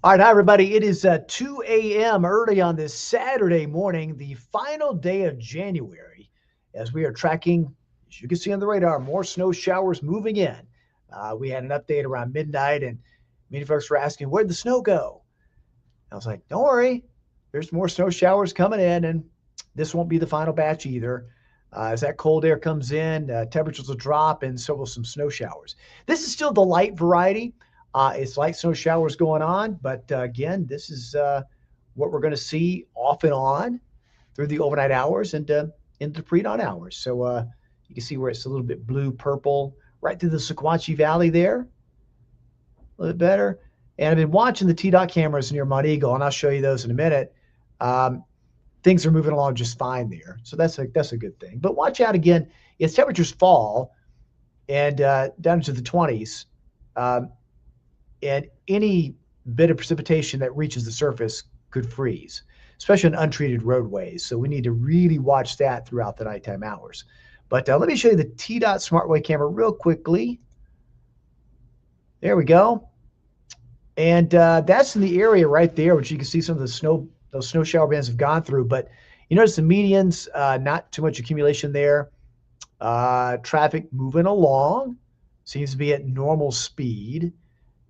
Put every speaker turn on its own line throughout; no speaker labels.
All right, hi everybody. It is 2 a.m. early on this Saturday morning, the final day of January, as we are tracking, as you can see on the radar, more snow showers moving in. We had an update around midnight, and many folks were asking, where'd the snow go? I was like, don't worry, there's more snow showers coming in, and this won't be the final batch either. As that cold air comes in, temperatures will drop, and so will some snow showers. This is still the light variety. It's light snow showers going on, but again, this is what we're going to see off and on through the overnight hours and into the pre-dawn hours. So you can see where it's a little bit blue, purple, right through the Sequatchie Valley there, a little bit better. And I've been watching the TDOT cameras near Mount Eagle, and I'll show you those in a minute. Things are moving along just fine there, so that's a good thing. But watch out again as temperatures fall and down into the 20s. And any bit of precipitation that reaches the surface could freeze, especially on untreated roadways. So we need to really watch that throughout the nighttime hours. But let me show you the TDOT SmartWay camera real quickly. There we go. And that's in the area right there, which you can see some of the snow, those snow shower bands have gone through. But you notice the medians, not too much accumulation there. Traffic moving along, seems to be at normal speed.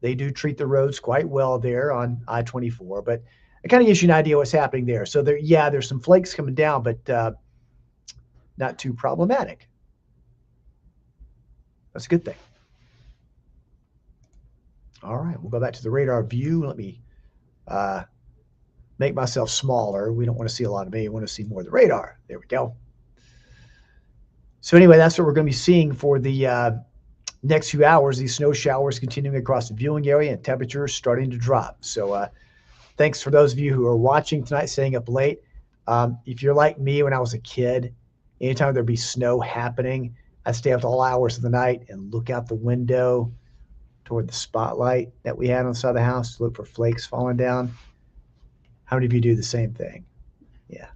They do treat the roads quite well there on I-24, but it kind of gives you an idea what's happening there. So there, yeah, there's some flakes coming down, but not too problematic. That's a good thing. All right, we'll go back to the radar view. Let me make myself smaller. We don't want to see a lot of me. We want to see more of the radar. There we go. So anyway, that's what we're going to be seeing for the next few hours. These snow showers continuing across the viewing area and temperatures starting to drop. So thanks for those of you who are watching tonight, staying up late. If you're like me when I was a kid, anytime there'd be snow happening, I'd stay up to all hours of the night and look out the window toward the spotlight that we had on the side of the house to look for flakes falling down. How many of you do the same thing? Yeah.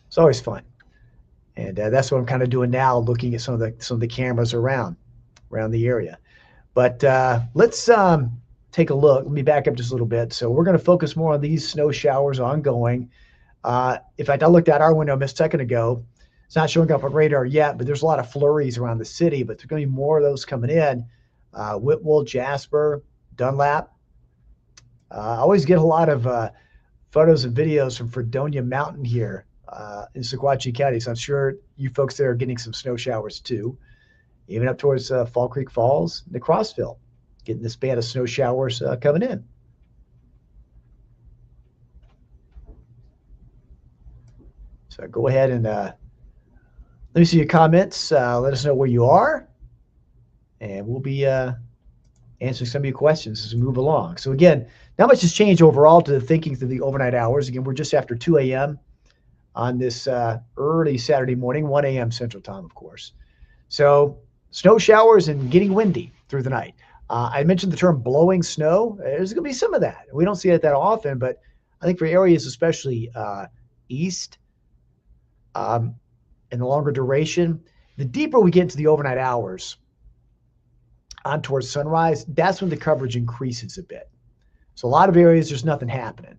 It's always fun. And that's what I'm kind of doing now, looking at some of the cameras around the area. But let's take a look. Let me back up just a little bit. So we're going to focus more on these snow showers ongoing. In fact, I looked out our window a second ago. It's not showing up on radar yet, but there's a lot of flurries around the city. But there's going to be more of those coming in. Whitwell, Jasper, Dunlap. I always get a lot of photos and videos from Fredonia Mountain here in Sequatchie County. So I'm sure you folks there are getting some snow showers too. Even up towards Fall Creek Falls, the Crossville, getting this band of snow showers coming in. So go ahead and let me see your comments. Let us know where you are, and we'll be answering some of your questions as we move along. So again, not much has changed overall to the thinking through the overnight hours. Again, we're just after 2 a.m. on this early Saturday morning, 1 a.m. Central Time, of course. So snow showers and getting windy through the night. I mentioned the term blowing snow. There's going to be some of that. We don't see it that often, but I think for areas especially east and the longer duration, the deeper we get into the overnight hours on towards sunrise, that's when the coverage increases a bit. So a lot of areas, there's nothing happening.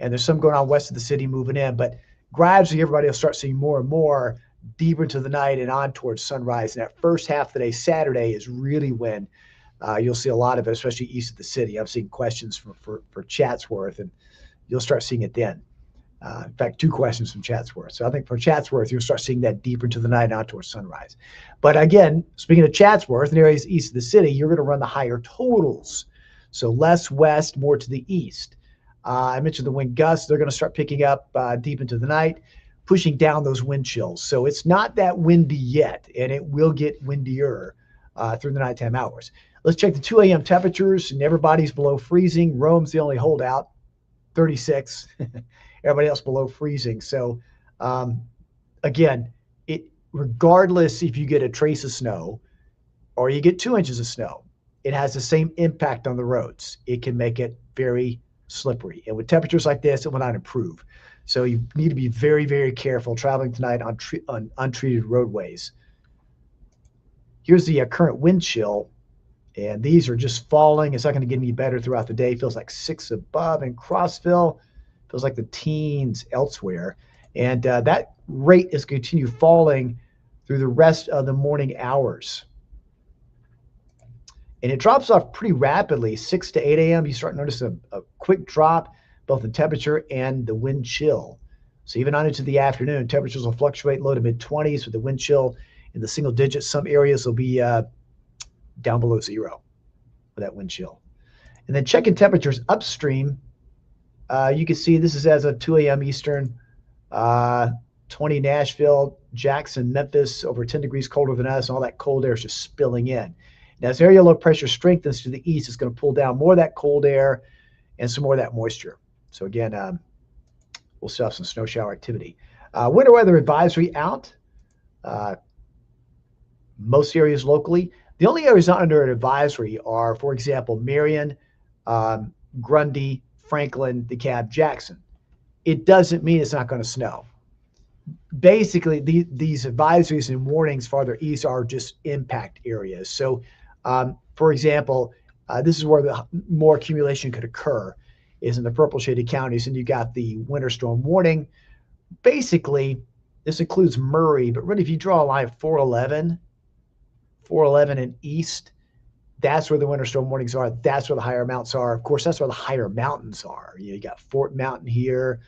And there's some going on west of the city moving in, but gradually everybody will start seeing more and more deeper into the night and on towards sunrise. And that first half of the day, Saturday, is really when you'll see a lot of it, especially east of the city. I've seen questions for Chatsworth, and you'll start seeing it then. In fact, 2 questions from Chatsworth. So I think for Chatsworth, you'll start seeing that deeper into the night and out towards sunrise. But again, speaking of Chatsworth and areas east of the city, you're going to run the higher totals. So less west, more to the east. I mentioned the wind gusts. They're going to start picking up deep into the night, pushing down those wind chills. So it's not that windy yet, and it will get windier through the nighttime hours. Let's check the 2 a.m. temperatures, and everybody's below freezing. Rome's the only holdout, 36. Everybody else below freezing. So again, regardless if you get a trace of snow or you get 2 inches of snow, it has the same impact on the roads. It can make it very slippery. And with temperatures like this, it will not improve. So you need to be very, very careful traveling tonight on untreated roadways. Here's the current wind chill And these are just falling. It's not going to get any better throughout the day. Feels like 6 above in Crossville. Feels like the teens elsewhere. And that rate is going to continue falling through the rest of the morning hours. And it drops off pretty rapidly. 6 to 8 a.m., you start to notice a quick drop, both in temperature and the wind chill. So even on into the afternoon, temperatures will fluctuate low to mid 20s with the wind chill in the single digits. Some areas will be down below zero with that wind chill. And then checking temperatures upstream, you can see this is as of 2 a.m. Eastern, 20 Nashville, Jackson, Memphis, over 10 degrees colder than us, and all that cold air is just spilling in. Now, as area low pressure strengthens to the east, it's going to pull down more of that cold air and some more of that moisture. So again, we'll still have some snow shower activity. Winter weather advisory out. Most areas locally. The only areas not under an advisory are, for example, Marion, Grundy, Franklin, DeKalb, Jackson. It doesn't mean it's not going to snow. Basically, these advisories and warnings farther east are just impact areas. So, for example, this is where the more accumulation could occur, is in the purple shaded counties, and you got the winter storm warning. Basically, this includes Murray, but really, if you draw a line 411 and east, that's where the winter storm warnings are. That's where the higher mountains are. Of course, that's where the higher mountains are. You got Fort Mountain here,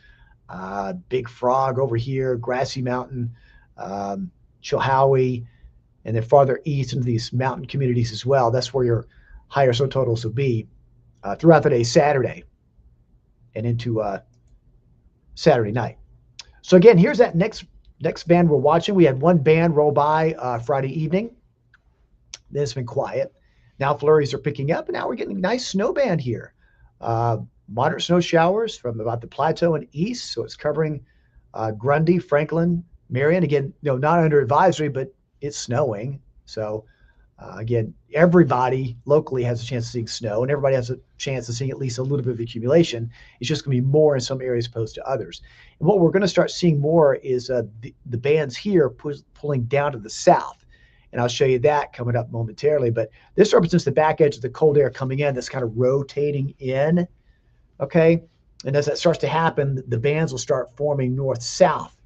Big Frog over here, Grassy Mountain, Chilhowie, and then farther east into these mountain communities as well. That's where your higher snow totals will be throughout the day, Saturday, and into Saturday night. So again, here's that next band we're watching. We had one band roll by Friday evening. Then it's been quiet. Now flurries are picking up, and now we're getting a nice snow band here. Moderate snow showers from about the plateau and east, so it's covering Grundy, Franklin, Marion. Again, not under advisory, but it's snowing. So again, everybody locally has a chance of seeing snow, and everybody has a chance of seeing at least a little bit of accumulation. It's just going to be more in some areas opposed to others. And what we're going to start seeing more is the bands here pulling down to the south. And I'll show you that coming up momentarily. But this represents the back edge of the cold air coming in that's kind of rotating in, okay? And as that starts to happen, the bands will start forming north-south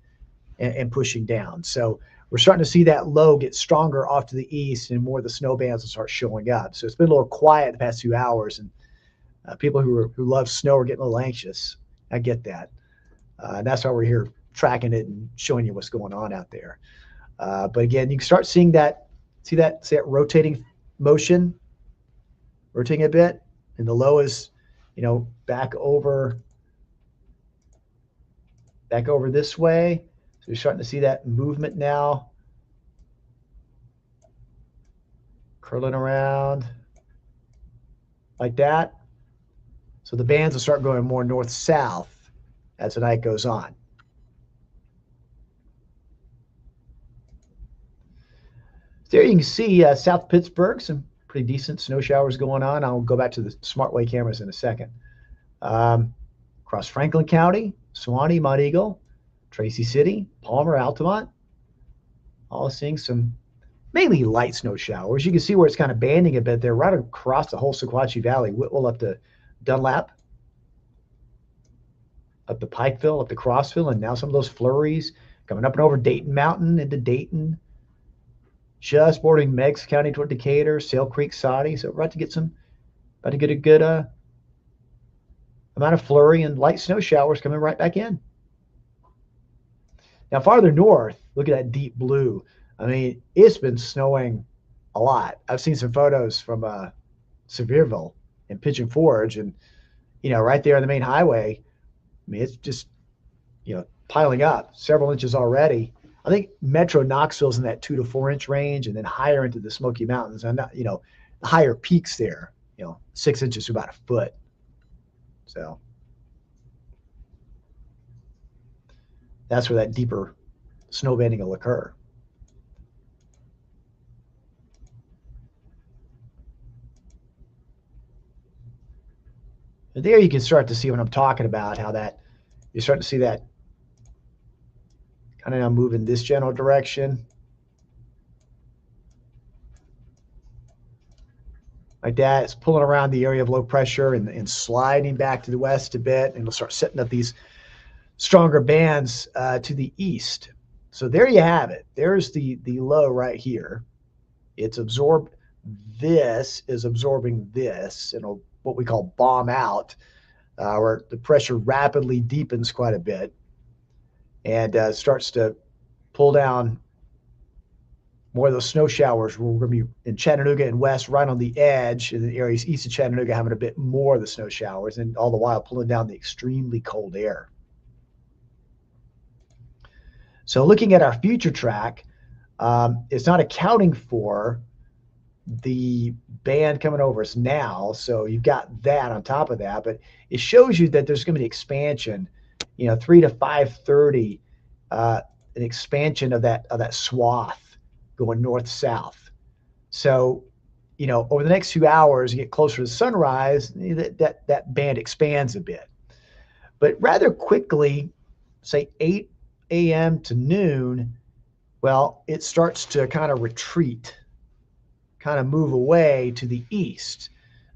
and pushing down. So we're starting to see that low get stronger off to the east, and more of the snow bands will start showing up. So it's been a little quiet the past few hours, and people who love snow are getting a little anxious. I get that. And that's why we're here tracking it and showing you what's going on out there. But again, you can start seeing that, see that rotating motion, rotating a bit, and the low is, back over this way. So you're starting to see that movement now, curling around like that. So the bands will start going more north-south as the night goes on. There you can see South Pittsburgh, some pretty decent snow showers going on. I'll go back to the SmartWay cameras in a second. Across Franklin County, Suwannee, Mount Eagle, Tracy City, Palmer, Altamont, all seeing some mainly light snow showers. You can see where it's kind of banding a bit there, right across the whole Sequatchie Valley, Whitwell up to Dunlap, up to Pikeville, up to Crossville, and now some of those flurries coming up and over Dayton Mountain into Dayton, just bordering Meigs County toward Decatur, Sale Creek, Soddy. So we're about to get a good amount of flurry and light snow showers coming right back in. Now farther north, look at that deep blue. I mean, it's been snowing a lot. I've seen some photos from Sevierville and Pigeon Forge, and right there on the main highway. I mean, it's just piling up several inches already. I think Metro Knoxville's in that 2 to 4 inch range, and then higher into the Smoky Mountains. And the higher peaks there, 6 inches to about a foot. So that's where that deeper snow banding will occur. And there you can start to see what I'm talking about, how that you're starting to see that kind of now move in this general direction. like that. It's pulling around the area of low pressure and sliding back to the west a bit, and it'll start setting up these stronger bands to the east. So there you have it. There's the low right here. It's absorbed. This is absorbing this, and what we call bomb out, where the pressure rapidly deepens quite a bit and starts to pull down more of those snow showers. We're going to be in Chattanooga and west, right on the edge, in the areas east of Chattanooga having a bit more of the snow showers, and all the while pulling down the extremely cold air. So looking at our future track, it's not accounting for the band coming over us now. So you've got that on top of that, but it shows you that there's going to be expansion, 3 to 5:30, an expansion of that swath going north-south. So, over the next few hours, you get closer to sunrise, that band expands a bit. But rather quickly, say 8 a.m. to noon, well, it starts to kind of retreat, kind of move away to the east.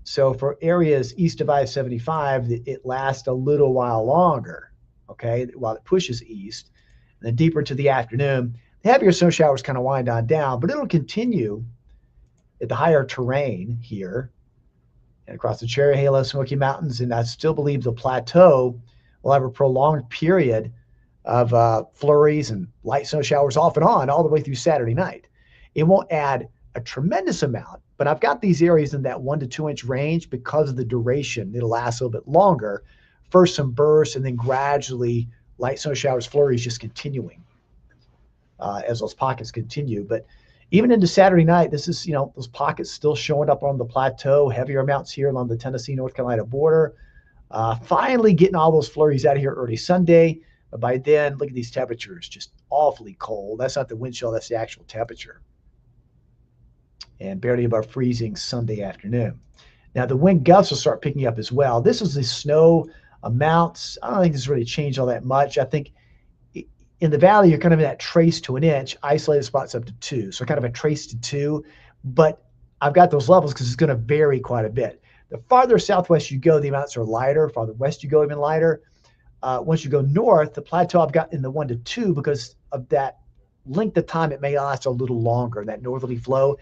So for areas east of I-75, it lasts a little while longer, okay, while it pushes east. And then deeper into the afternoon, the heavier snow showers kind of wind on down, but it'll continue at the higher terrain here and across the Cherry Halo Smoky Mountains. And I still believe the plateau will have a prolonged period of flurries and light snow showers off and on all the way through Saturday night. It won't add a tremendous amount, but I've got these areas in that 1 to 2 inch range because of the duration. It'll last a little bit longer. First some bursts, and then gradually light snow showers, flurries just continuing as those pockets continue. But even into Saturday night, this is, those pockets still showing up on the plateau, heavier amounts here along the Tennessee-North Carolina border. Finally getting all those flurries out of here early Sunday. But by then, look at these temperatures, just awfully cold. That's not the wind chill, that's the actual temperature. And barely above freezing Sunday afternoon. Now, the wind gusts will start picking up as well. This is the snow amounts. I don't think this really changed all that much. I think in the valley, you're kind of in that trace to an inch, isolated spots up to 2. So kind of a trace to 2. But I've got those levels because it's going to vary quite a bit. The farther southwest you go, the amounts are lighter. Farther west you go, even lighter. Once you go north, the plateau I've got in the 1 to 2 because of that length of time. It may last a little longer. That northerly flow,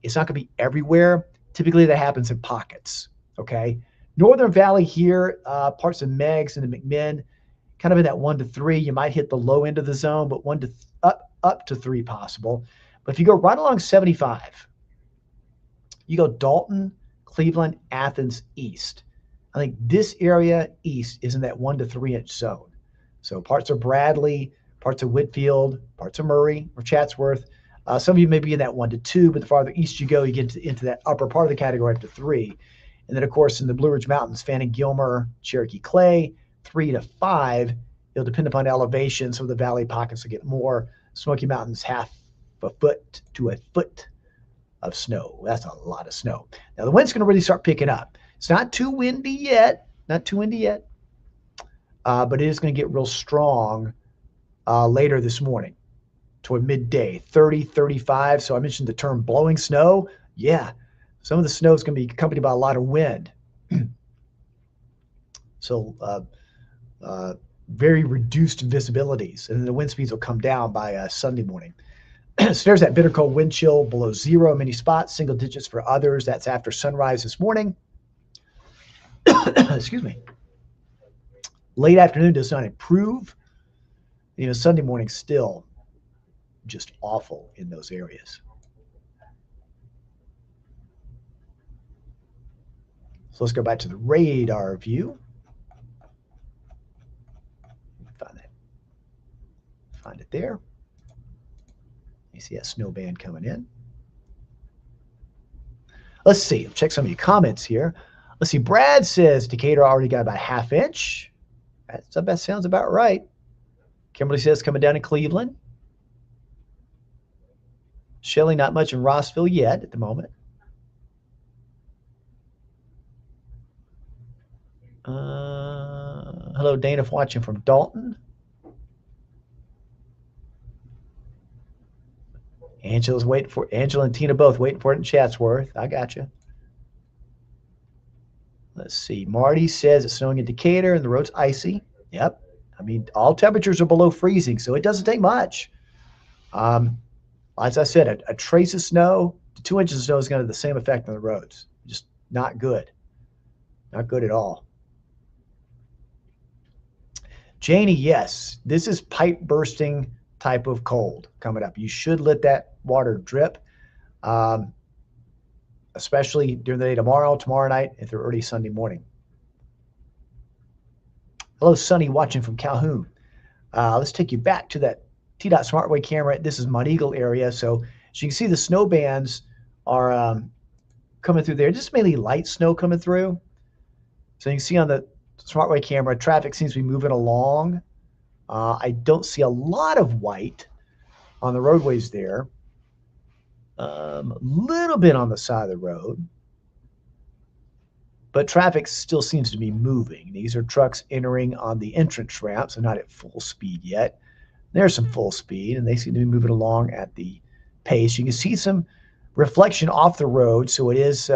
it's not going to be everywhere. Typically, that happens in pockets. Okay, Northern Valley here, parts of Meigs and the McMinn, kind of in that 1 to 3. You might hit the low end of the zone, but 1 to up to 3 possible. But if you go right along 75, you go Dalton, Cleveland, Athens, east. I think this area east is in that 1 to 3 inch zone. So parts of Bradley, parts of Whitfield, parts of Murray or Chatsworth. Some of you may be in that 1 to 2, but the farther east you go, you get into that upper part of the category up to 3. And then, of course, in the Blue Ridge Mountains, Fannin, Gilmer, Cherokee Clay, 3 to 5. It'll depend upon elevation. Some of the valley pockets will get more. Smoky Mountains, half a foot to a foot of snow. That's a lot of snow. Now, the wind's going to really start picking up. It's not too windy yet, but it is going to get real strong later this morning toward midday, 30, 35. So I mentioned the term blowing snow. Yeah, some of the snow is going to be accompanied by a lot of wind. So very reduced visibilities, and then the wind speeds will come down by Sunday morning. So there's that bitter cold wind chill, below 0 in many spots, single digits for others. That's after sunrise this morning. Excuse me. Late afternoon does not improve. Sunday morning still just awful in those areas. So let's go back to the radar view. Find it there. You see that snow band coming in. Let's see. Check some of your comments here. Let's see. Brad says Decatur already got about ½ inch. That sounds about right. Kimberly says coming down in Cleveland. Shelley, not much in Rossville yet at the moment. Hello, Dana, watching from Dalton. Angela and Tina both waiting for it in Chatsworth. I got you. Let's see. Marty says it's snowing in Decatur and the road's icy. Yep. I mean, all temperatures are below freezing, so it doesn't take much. As I said, a trace of snow to 2 inches of snow is going to have the same effect on the roads. Just not good. Not good at all. Janie, yes, this is pipe bursting type of cold coming up. You should let that water drip, especially during the day tomorrow night, and through early Sunday morning. Hello, Sonny, watching from Calhoun. Let's take you back to that T-Dot SmartWay camera. This is Mount Eagle area. So as you can see, the snow bands are coming through there. Just mainly light snow coming through. So you can see on the SmartWay camera, traffic seems to be moving along. I don't see a lot of white on the roadways there. A little bit on the side of the road. But traffic still seems to be moving. These are trucks entering on the entrance ramp, so not at full speed yet. There's some full speed, and they seem to be moving along at the pace. You can see some reflection off the road, so it is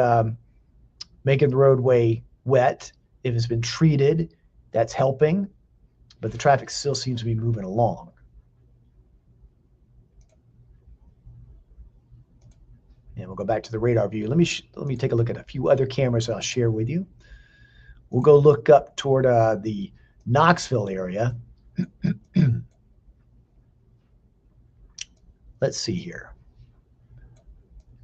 making the roadway wet. If it's been treated, that's helping, but the traffic still seems to be moving along. And we'll go back to the radar view. Let me take a look at a few other cameras I'll share with you. We'll go look up toward the Knoxville area. Let's see here.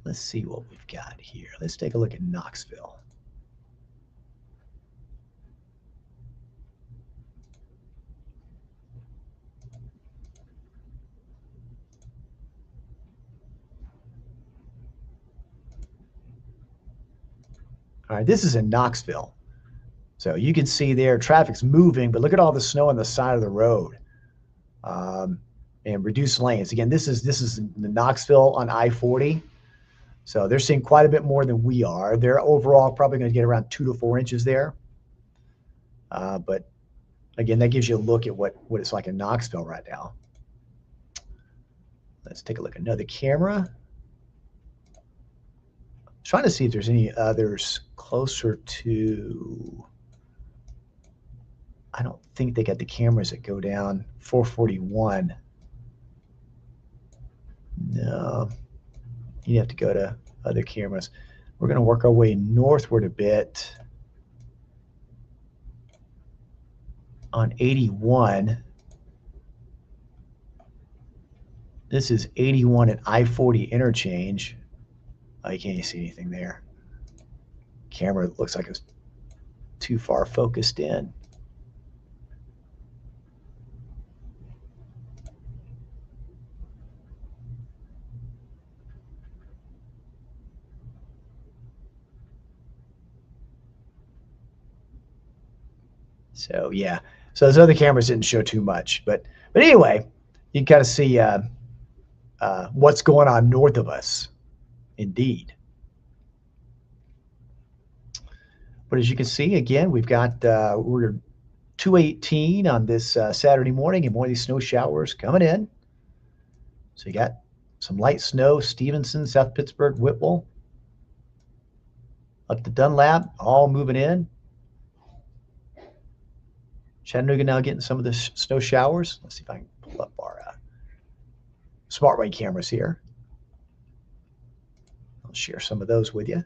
Let's see what we've got here. Let's take a look at Knoxville. All right, this is in Knoxville. So you can see there traffic's moving, but look at all the snow on the side of the road. And reduced lanes. Again, this is the Knoxville on I-40. So they're seeing quite a bit more than we are. They're overall probably going to get around 2 to 4 inches there. But again, that gives you a look at what it's like in Knoxville right now. Let's take a look at another camera. Trying to see if there's any others closer to. I don't think they got the cameras that go down 441. No, you have to go to other cameras. We're going to work our way northward a bit on 81. This is 81 at I-40 interchange. Oh, you can't even see anything there. Camera looks like it's too far focused in. So yeah, so those other cameras didn't show too much, but anyway, you can kind of see what's going on north of us. Indeed. But as you can see, again, we've got we're 218 on this Saturday morning, and more of these snow showers coming in. So you got some light snow, Stevenson, South Pittsburgh, Whitwell, up to Dunlap, all moving in. Chattanooga now getting some of the snow showers. Let's see if I can pull up our SmartWay cameras here. I'll share some of those with you.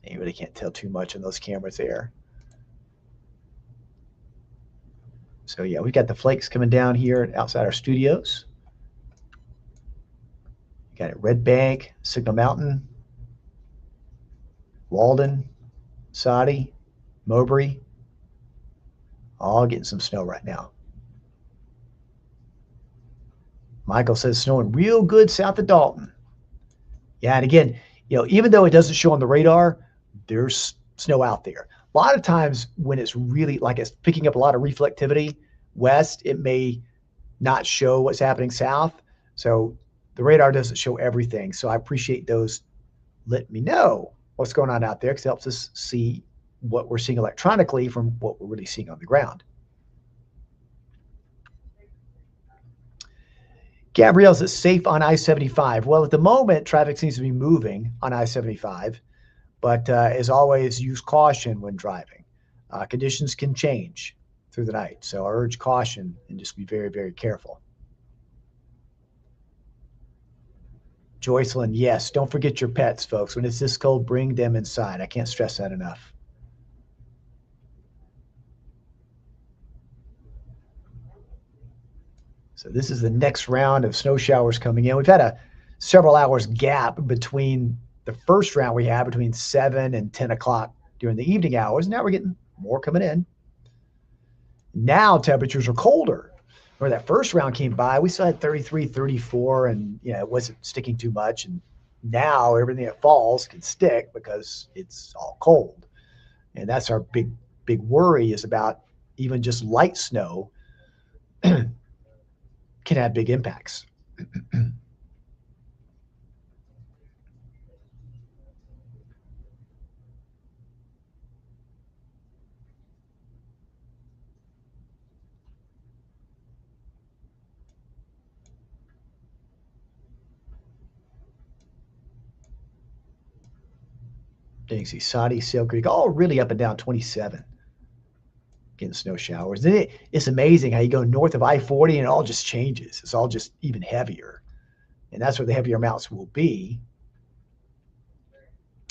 You really can't tell too much in those cameras there. So yeah, we got the flakes coming down here outside our studios. We got it Red Bank, Signal Mountain, Walden, Soddy, Mowbray, all getting some snow right now. Michael says snowing real good south of Dalton. Yeah, and again, you know, even though it doesn't show on the radar, there's snow out there. A lot of times when it's really like it's picking up a lot of reflectivity west, it may not show what's happening south. So the radar doesn't show everything. So I appreciate those. Let me know what's going on out there because it helps us see what we're seeing electronically from what we're really seeing on the ground. Gabrielle, is it safe on I-75? Well, at the moment, traffic seems to be moving on I-75, but as always, use caution when driving. Conditions can change through the night, so I urge caution and just be very, very careful. Joycelyn, yes, don't forget your pets, folks. When it's this cold, bring them inside. I can't stress that enough. So this is the next round of snow showers coming in. We've had a several hours gap between the first round we had between 7 and 10 o'clock during the evening hours. Now we're getting more coming in. Now temperatures are colder. Where that first round came by, we still had 33, 34, and it wasn't sticking too much. And now everything that falls can stick because it's all cold. And that's our big worry, is about even just light snow can have big impacts. You can see Soddy, Sail Creek, all really up and down 27. Getting snow showers. Then it's amazing how you go north of I-40 and it all just changes. It's all just even heavier. And that's where the heavier amounts will be.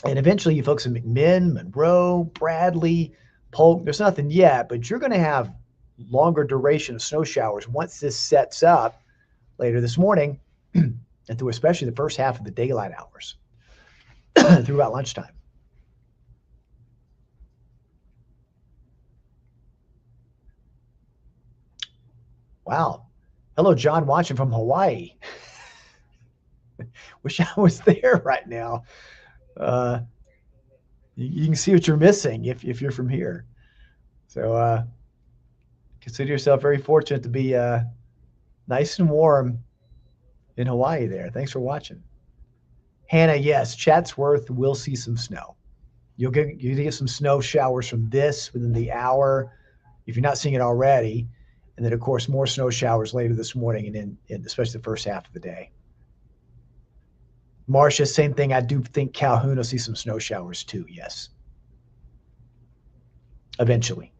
And eventually you folks in McMinn, Monroe, Bradley, Polk, there's nothing yet, but you're going to have longer duration of snow showers once this sets up later this morning and through especially the first half of the daylight hours through about lunchtime. Wow. Hello, John, watching from Hawaii. Wish I was there right now. You can see what you're missing if you're from here. So consider yourself very fortunate to be nice and warm in Hawaii there. Thanks for watching. Hannah, yes, Chatsworth will see some snow. You'll get some snow showers from this within the hour, if you're not seeing it already. And then, of course, more snow showers later this morning and in especially the first half of the day. Marcia, same thing. I do think Calhoun will see some snow showers too, yes. Eventually.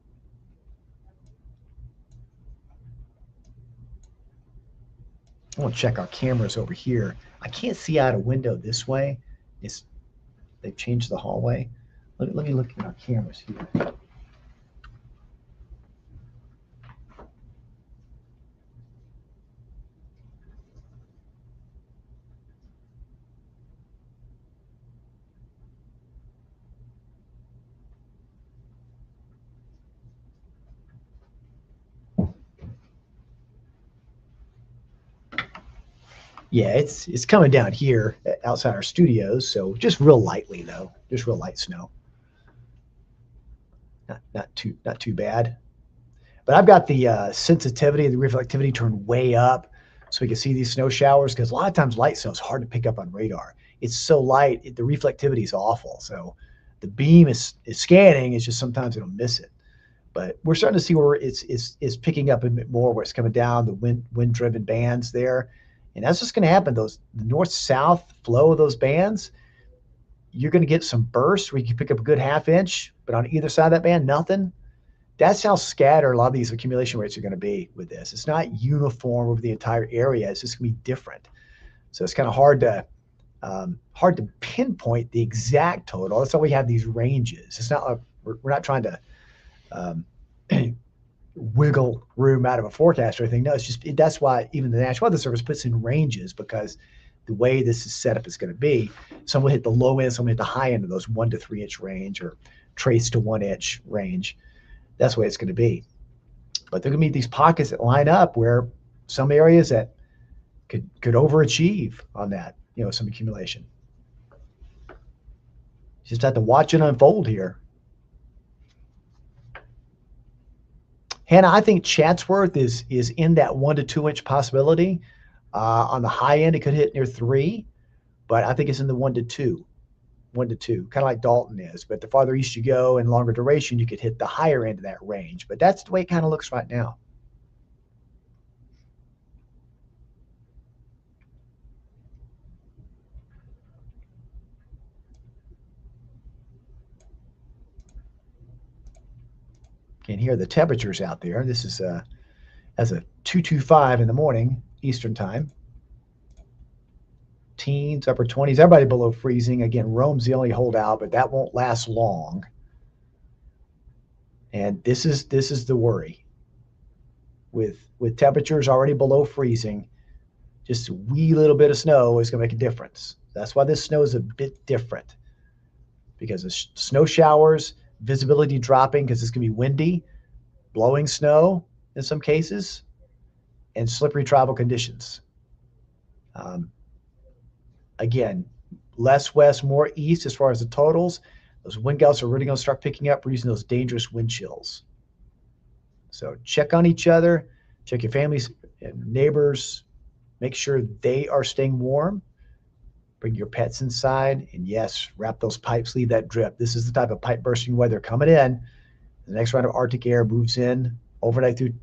I want to check our cameras over here. I can't see out a window this way. They've changed the hallway. Let me look at our cameras here. Yeah, it's coming down here outside our studios, so just real lightly though, just real light snow. Not too bad. But I've got the sensitivity, the reflectivity turned way up so we can see these snow showers, because a lot of times light snow is hard to pick up on radar. It's so light, the reflectivity is awful. So the beam is scanning, it's just sometimes it'll miss it. But we're starting to see where it's picking up a bit more, where it's coming down, the wind-driven bands there. And that's what's going to happen. The north-south flow of those bands, you're going to get some bursts where you can pick up a good half inch, but on either side of that band, nothing. That's how scattered a lot of these accumulation rates are going to be with this. It's not uniform over the entire area. It's just going to be different. So it's kind of hard to pinpoint the exact total. That's why we have these ranges. It's not like we're not trying to wiggle room out of a forecast or anything. No, it's just that's why even the National Weather Service puts in ranges, because the way this is set up is going to be, some will hit the low end, some will hit the high end of those 1 to 3 inch range or trace to 1 inch range. That's the way it's going to be. But there are going to be these pockets that line up where some areas that could overachieve on that, some accumulation. You just have to watch it unfold here. Hannah, I think Chatsworth is in that 1 to 2 inch possibility. On the high end, it could hit near 3, but I think it's in the 1 to 2. 1 to 2, kind of like Dalton is. But the farther east you go and longer duration, you could hit the higher end of that range. But that's the way it kind of looks right now. Can hear the temperatures out there. This is as a 225 in the morning Eastern time. Teens, upper 20s, everybody below freezing. Again, Rome's the only holdout, but that won't last long. And this is the worry. With temperatures already below freezing, just a wee little bit of snow is going to make a difference. That's why this snow is a bit different, because of snow showers, visibility dropping because it's going to be windy, blowing snow in some cases, and slippery travel conditions. Again, less west, more east as far as the totals. Those wind gusts are really going to start picking up, producing those dangerous wind chills. So check on each other, check your families and neighbors, make sure they are staying warm. Bring your pets inside, and yes, wrap those pipes, leave that drip. This is the type of pipe bursting weather coming in. The next round of Arctic air moves in overnight through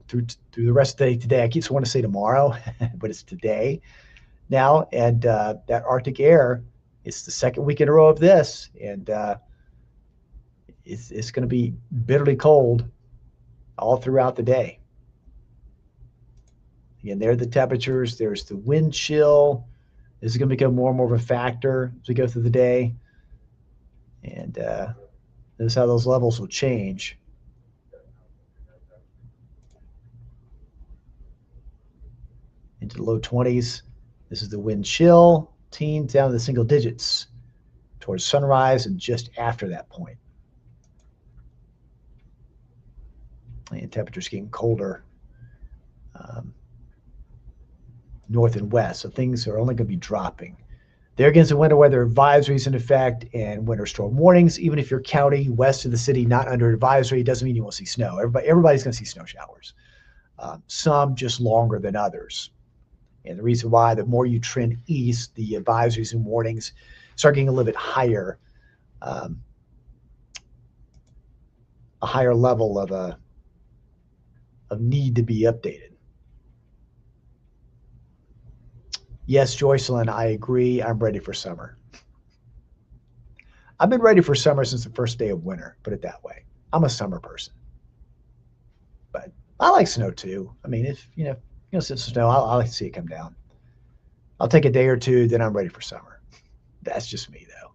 the rest of the day today. I keep wanting to say tomorrow, but it's today now. And that Arctic air, it's the second week in a row of this, and it's going to be bitterly cold all throughout the day. Again, there are the temperatures. There's the wind chill. This is going to become more and more of a factor as we go through the day. And this is how those levels will change. Into the low 20s. This is the wind chill. Teens down to the single digits towards sunrise and just after that point. And temperatures getting colder north and west. So things are only going to be dropping. There again, some winter weather advisories in effect and winter storm warnings. Even if your county west of the city not under advisory, doesn't mean you won't see snow. Everybody's going to see snow showers. Some just longer than others. And the reason why, the more you trend east, the advisories and warnings start getting a little bit higher, a higher level of need to be updated. Yes, Joycelyn, I agree. I'm ready for summer. I've been ready for summer since the first day of winter, put it that way. I'm a summer person. But I like snow too. I mean, if since snow, I like to see it come down. I'll take a day or two, then I'm ready for summer. That's just me though.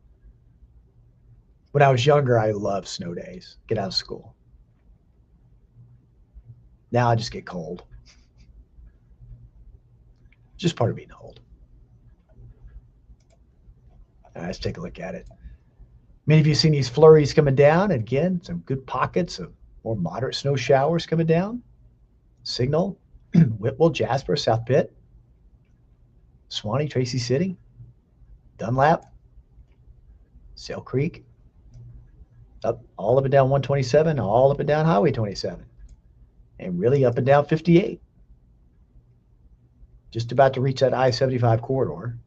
When I was younger, I loved snow days. Get out of school. Now I just get cold. Just part of being old. All right, let's take a look at it. Many of you have seen these flurries coming down. And again, some good pockets of more moderate snow showers coming down. Signal, Whitwell, Jasper, South Pitt, Swanee, Tracy City, Dunlap, Sail Creek, up all up and down 127, all up and down Highway 27, and really up and down 58. Just about to reach that I-75 corridor.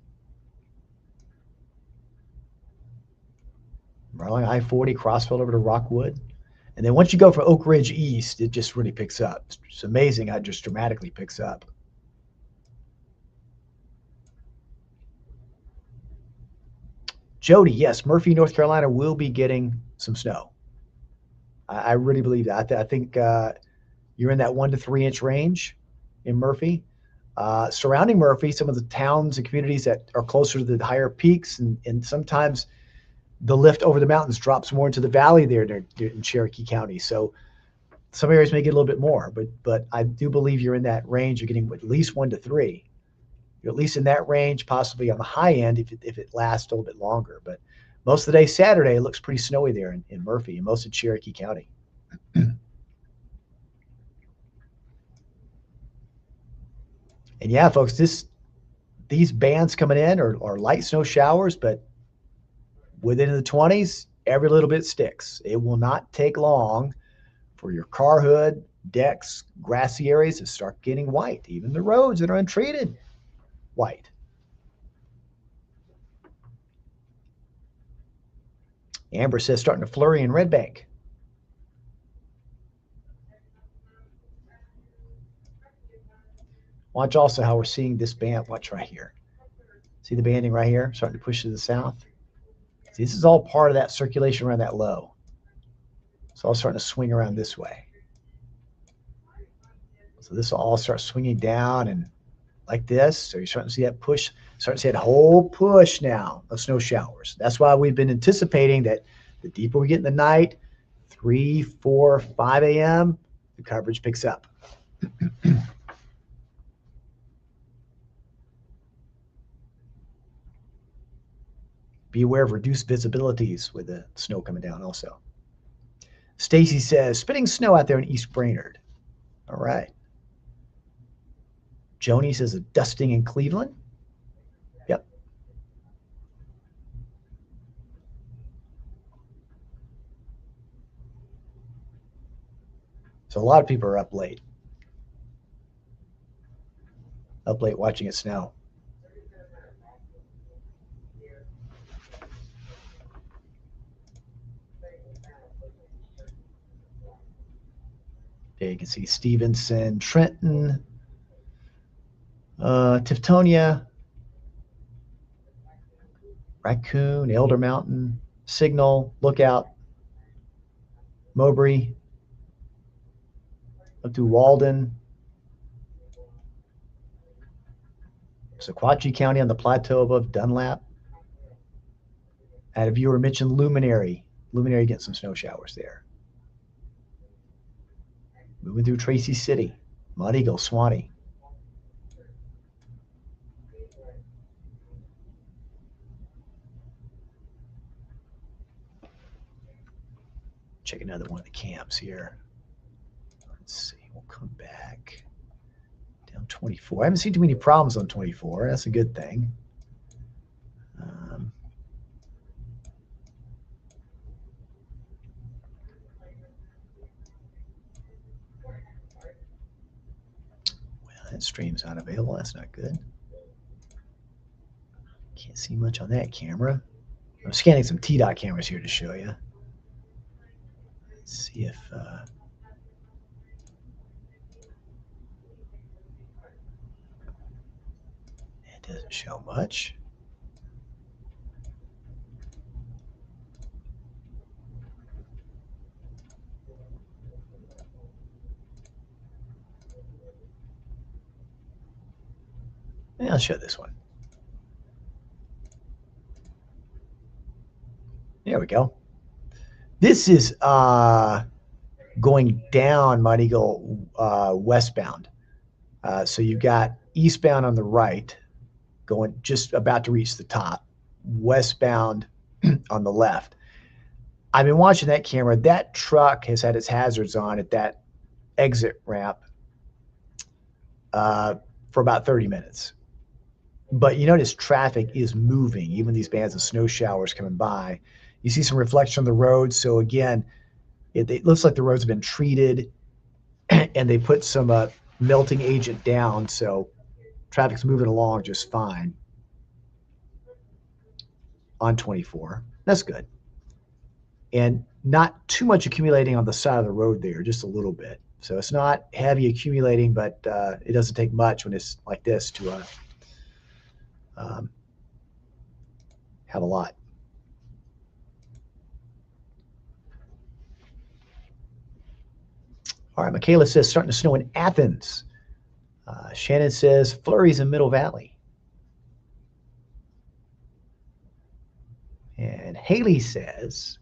Right along I-40, Crossville over to Rockwood. And then once you go from Oak Ridge east, it just really picks up. It's amazing how it just dramatically picks up. Jody, yes, Murphy, North Carolina will be getting some snow. I really believe that. I think you're in that 1 to 3 inch range in Murphy. Surrounding Murphy, some of the towns and communities that are closer to the higher peaks, and sometimes the lift over the mountains drops more into the valley there in Cherokee County. So some areas may get a little bit more, but I do believe you're in that range. You're getting at least 1 to 3. You're at least in that range, possibly on the high end if it lasts a little bit longer. But most of the day Saturday, it looks pretty snowy there in Murphy and most of Cherokee County. And yeah, folks, these bands coming in are light snow showers, but within the 20s, every little bit sticks. It will not take long for your car hood, decks, grassy areas to start getting white, even the roads that are untreated. white. Amber says starting to flurry in Red Bank. Watch also how we're seeing this band. Watch right here. See the banding right here starting to push to the south? See, this is all part of that circulation around that low. It's all starting to swing around this way. So this will all start swinging down and like this. So you're starting to see that push, starting to see that whole push now of snow showers. That's why we've been anticipating that the deeper we get in the night, 3, 4, 5 a.m., the coverage picks up. Be aware of reduced visibilities with the snow coming down also. Stacy says, spitting snow out there in East Brainerd. All right. Joni says a dusting in Cleveland. Yep. So a lot of people are up late. Up late watching it snow. There you can see Stevenson, Trenton, Tiftonia, Raccoon, Elder Mountain, Signal, Lookout, Mowbray, up to Walden, Sequatchie County on the plateau above Dunlap. I had a viewer mention Luminary. Luminary getting some snow showers there. Moving through Tracy City, Mud Eagle, Swanee. Check another one of the camps here. Let's see. We'll come back down 24. I haven't seen too many problems on 24. That's a good thing. Well, that stream's not available. That's not good. Can't see much on that camera. I'm scanning some T-Dot cameras here to show you. Let's see if it doesn't show much. Yeah, I'll show this one. There we go. This is going down Mud Eagle westbound. So you've got eastbound on the right, going just about to reach the top, westbound on the left. I've been watching that camera. That truck has had its hazards on at that exit ramp for about 30 minutes. But you notice traffic is moving, even these bands of snow showers coming by. You see some reflection on the road. So again, it looks like the roads have been treated and they put some melting agent down. So traffic's moving along just fine on 24. That's good. And not too much accumulating on the side of the road there, just a little bit. So it's not heavy accumulating, but it doesn't take much when it's like this to have a lot. All right, Michaela says starting to snow in Athens. Shannon says flurries in Middle Valley. And Haley says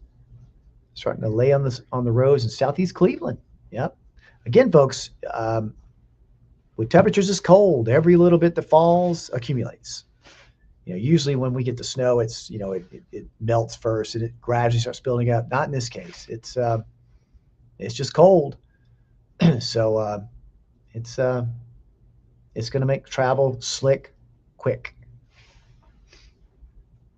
starting to lay on the roads in southeast Cleveland. Yep. Again, folks, with temperatures this cold, every little bit that falls accumulates. Usually when we get the snow, it's it melts first and it gradually starts building up. Not in this case. It's just cold. So it's going to make travel slick, quick.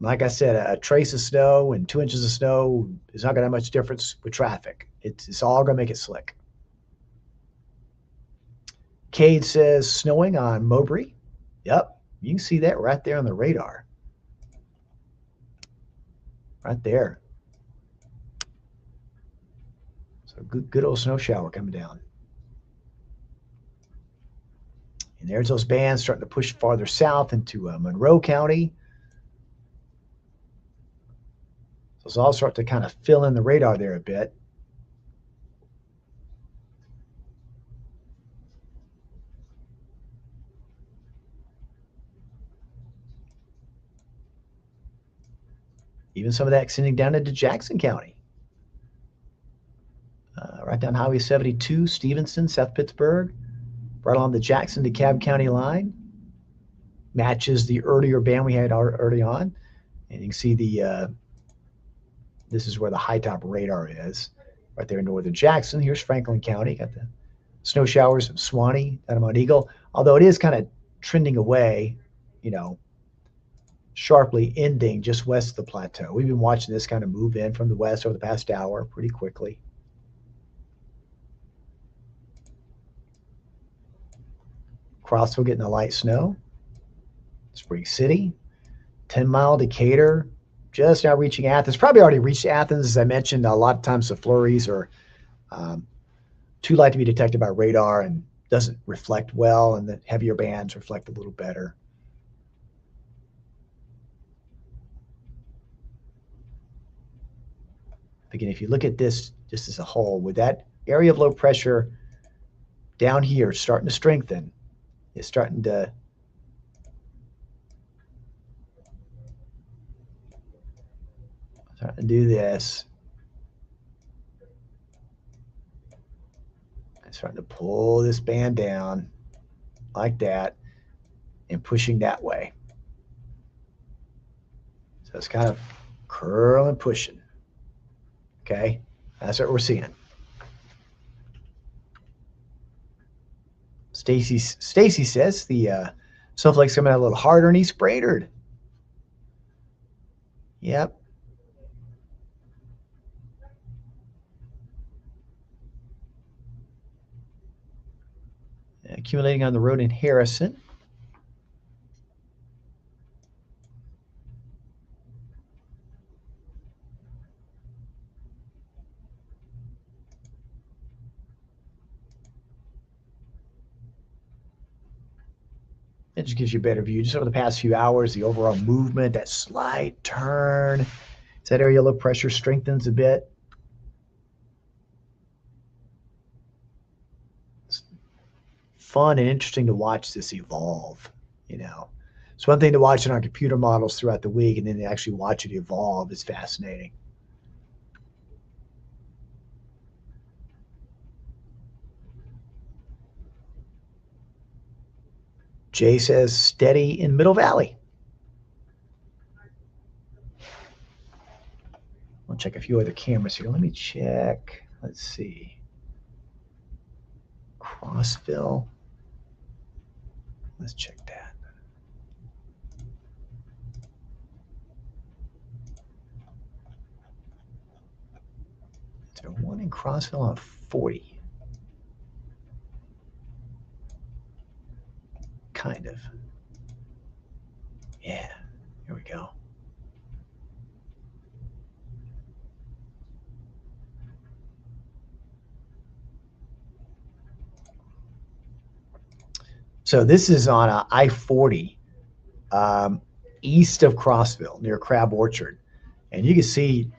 Like I said, a trace of snow and 2 inches of snow is not going to have much difference with traffic. It's all going to make it slick. Cade says snowing on Mowbray. Yep. You can see that right there on the radar. Right there. So good old snow shower coming down. And there's those bands starting to push farther south into Monroe County. So it's all start to kind of fill in the radar there a bit. Even some of that extending down into Jackson County. Right down Highway 72, Stevenson, South Pittsburgh, right along the Jackson DeKalb County line. Matches the earlier band we had early on. And you can see this is where the high top radar is, right there in northern Jackson. Here's Franklin County. Got the snow showers of Swanee, down in Mount Eagle, although it is kind of trending away, sharply ending just west of the plateau. We've been watching this kind of move in from the west over the past hour pretty quickly. Crossville getting the light snow. Spring City, 10-mile Decatur, just now reaching Athens. Probably already reached Athens. As I mentioned, a lot of times the flurries are too light to be detected by radar and doesn't reflect well, and the heavier bands reflect a little better. Again, if you look at this just as a whole, with that area of low pressure down here starting to strengthen, it's starting to do this. It's starting to pull this band down like that and pushing that way. So it's kind of curling, pushing. Okay, that's what we're seeing. Stacy says the snowflakes coming out a little harder in East Brainerd. Yep. Accumulating on the road in Harrison. It just gives you a better view. Just over the past few hours, the overall movement, that slight turn, as that area low pressure strengthens a bit. It's fun and interesting to watch this evolve, It's one thing to watch in our computer models throughout the week, and then to actually watch it evolve is fascinating. Jay says steady in Middle Valley. I'll check a few other cameras here. Let me check. Let's see. Crossville. Let's check that. Is there one in Crossville on 40? Kind of. Yeah, here we go. So this is on I-40 east of Crossville near Crab Orchard. And you can see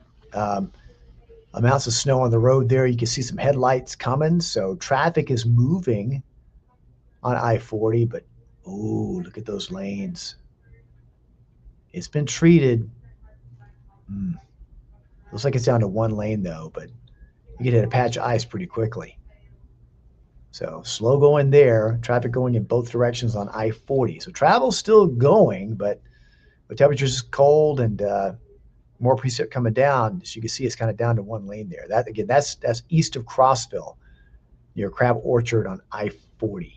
amounts of snow on the road there. You can see some headlights coming. So traffic is moving on I-40, but ooh, look at those lanes. It's been treated. Looks like it's down to one lane though, but you can hit a patch of ice pretty quickly. So slow going there, traffic going in both directions on I-40. So travel's still going, but the temperature's cold and more precip coming down. As you can see, it's kind of down to one lane there. That again, that's east of Crossville, near Crab Orchard on I-40.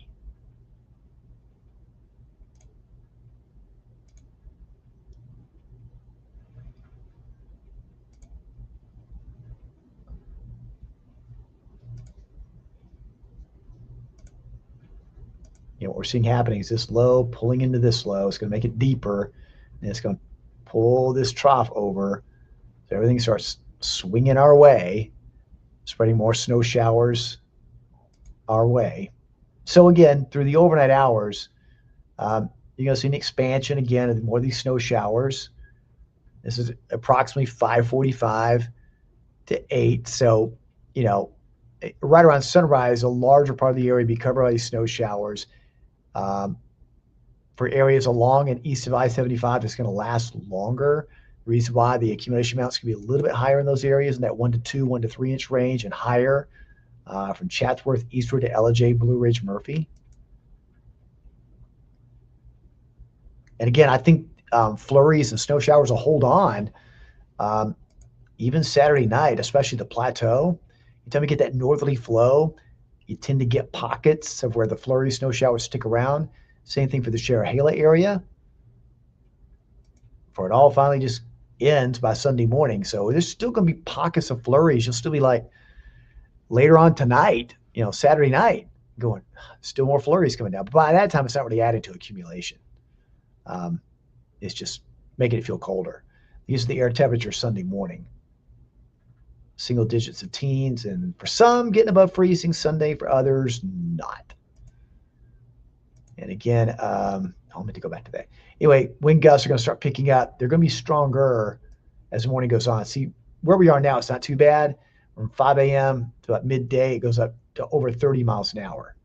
what we're seeing happening is this low pulling into this low. It's going to make it deeper, and it's going to pull this trough over. So everything starts swinging our way, spreading more snow showers our way. So again, through the overnight hours, you're going to see an expansion again of more of these snow showers. This is approximately 5:45 to 8. So, right around sunrise, a larger part of the area will be covered by these snow showers. For areas along and east of I-75, it's going to last longer. The reason why the accumulation amounts can be a little bit higher in those areas in that 1 to 2, 1 to 3 inch range and higher from Chatsworth eastward to Ellijay, Blue Ridge, Murphy. And again, I think flurries and snow showers will hold on even Saturday night, especially the plateau. Anytime you get that northerly flow, you tend to get pockets of where the flurry snow showers stick around. Same thing for the Cherahela area. For it all finally just ends by Sunday morning. So there's still going to be pockets of flurries. You'll still be like later on tonight, Saturday night, going, still more flurries coming down. But by that time, it's not really adding to accumulation. It's just making it feel colder. These are the air temperatures Sunday morning. Single digits of teens, and for some, getting above freezing Sunday, for others, not. And again, I meant to go back to that. Anyway, wind gusts are going to start picking up. They're going to be stronger as the morning goes on. See, where we are now, it's not too bad. From 5 a.m. to about midday, it goes up to over 30 miles an hour.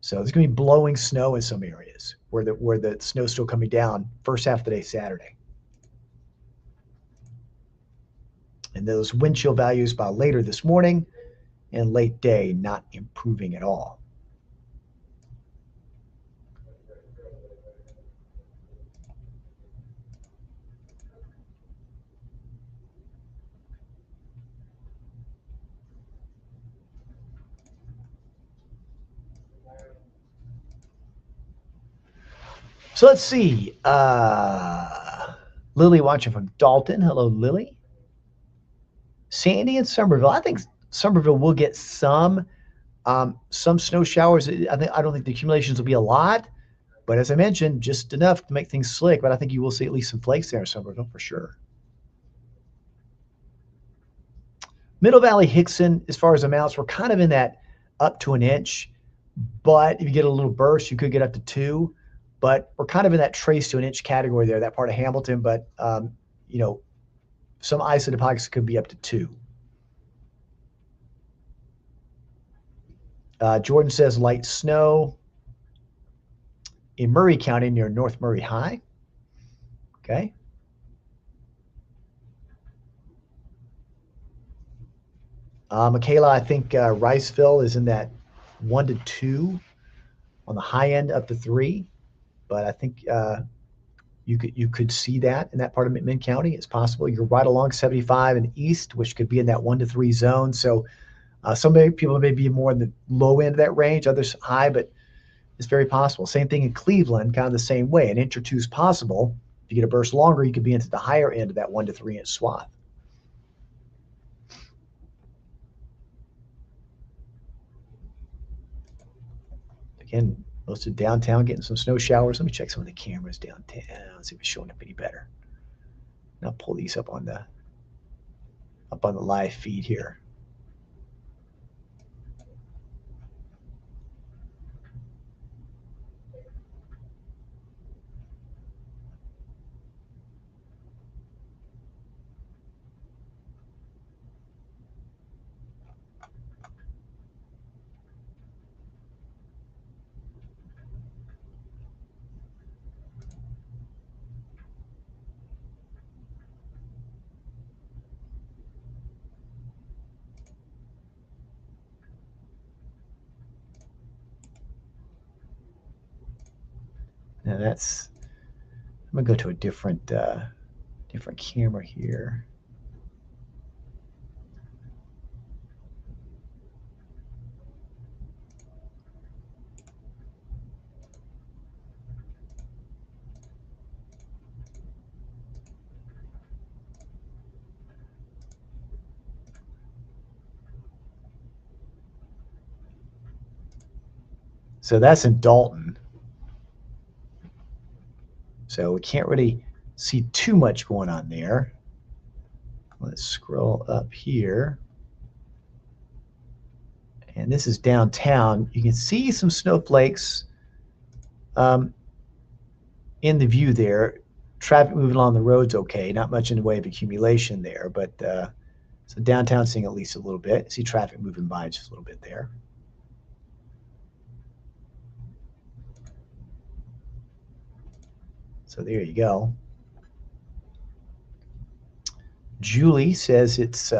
So there's going to be blowing snow in some areas where the snow's still coming down first half of the day Saturday. And those wind chill values by later this morning and late day not improving at all. So let's see. Lily watching from Dalton. Hello, Lily. Sandy and Somerville. I think Somerville will get some snow showers. I don't think the accumulations will be a lot, but as I mentioned, just enough to make things slick. But I think you will see at least some flakes there in Somerville for sure. Middle Valley, Hickson, as far as amounts, we're kind of in that up to an inch. But if you get a little burst, you could get up to 2. But we're kind of in that trace to an inch category there, that part of Hamilton. But, some isolated pockets could be up to 2. Jordan says light snow in Murray County near North Murray High. Okay. Michaela, I think Riceville is in that 1 to 2 on the high end, up to 3. But I think you could see that in that part of McMinn County. It's possible. You're right along 75 and east, which could be in that 1 to 3 zone. So some people may be more in the low end of that range, others high, but it's very possible. Same thing in Cleveland, kind of the same way. An inch or 2 is possible. If you get a burst longer, you could be into the higher end of that 1 to 3 inch swath. Again, most of downtown getting some snow showers. Let me check some of the cameras downtown, see if it's showing up any better. Now pull these up on the live feed here. Now I'm gonna go to a different camera here. So that's in Dalton. So we can't really see too much going on there. Let's scroll up here. And this is downtown. You can see some snowflakes in the view there. Traffic moving along the road's okay. Not much in the way of accumulation there, but so downtown seeing at least a little bit. See traffic moving by just a little bit there. So there you go. Julie says it's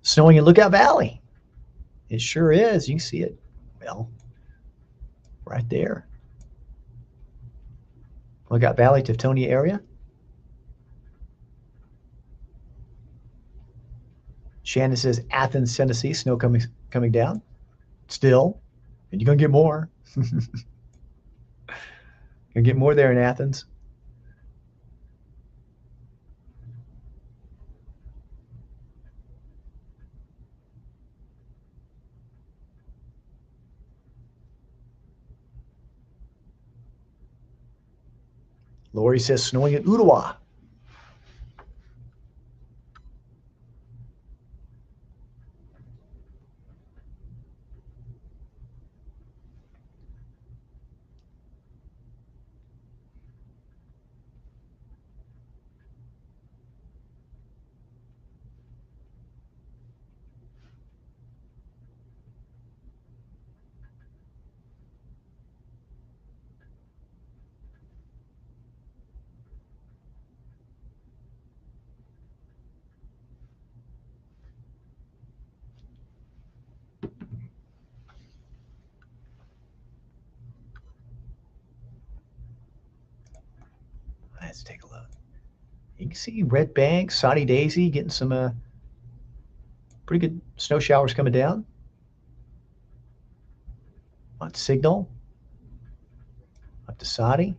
snowing in Lookout Valley. It sure is. You can see it. Well, right there. Lookout Valley, Tiftonia area. Shannon says Athens, Tennessee, snow coming down. Still. And you're going to get more. Gonna get more there in Athens. Lori says snowing at Ottawa. Let's take a look. You can see Red Bank, Soddy Daisy getting some pretty good snow showers coming down. On Signal, up to Soddy.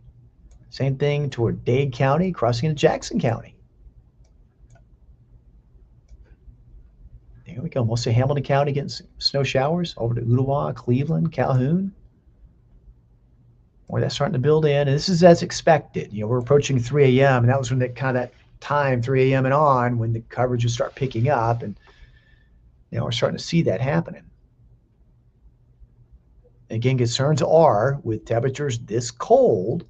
Same thing toward Dade County, crossing into Jackson County. There we go. Most of Hamilton County getting snow showers over to Ottawa, Cleveland, Calhoun. Boy, that's starting to build in. And this is as expected. You know, we're approaching 3 a.m. and that was when that kind of that time, 3 a.m. and on, when the coverage would start picking up. And you know, we're starting to see that happening. Again, concerns are with temperatures this cold,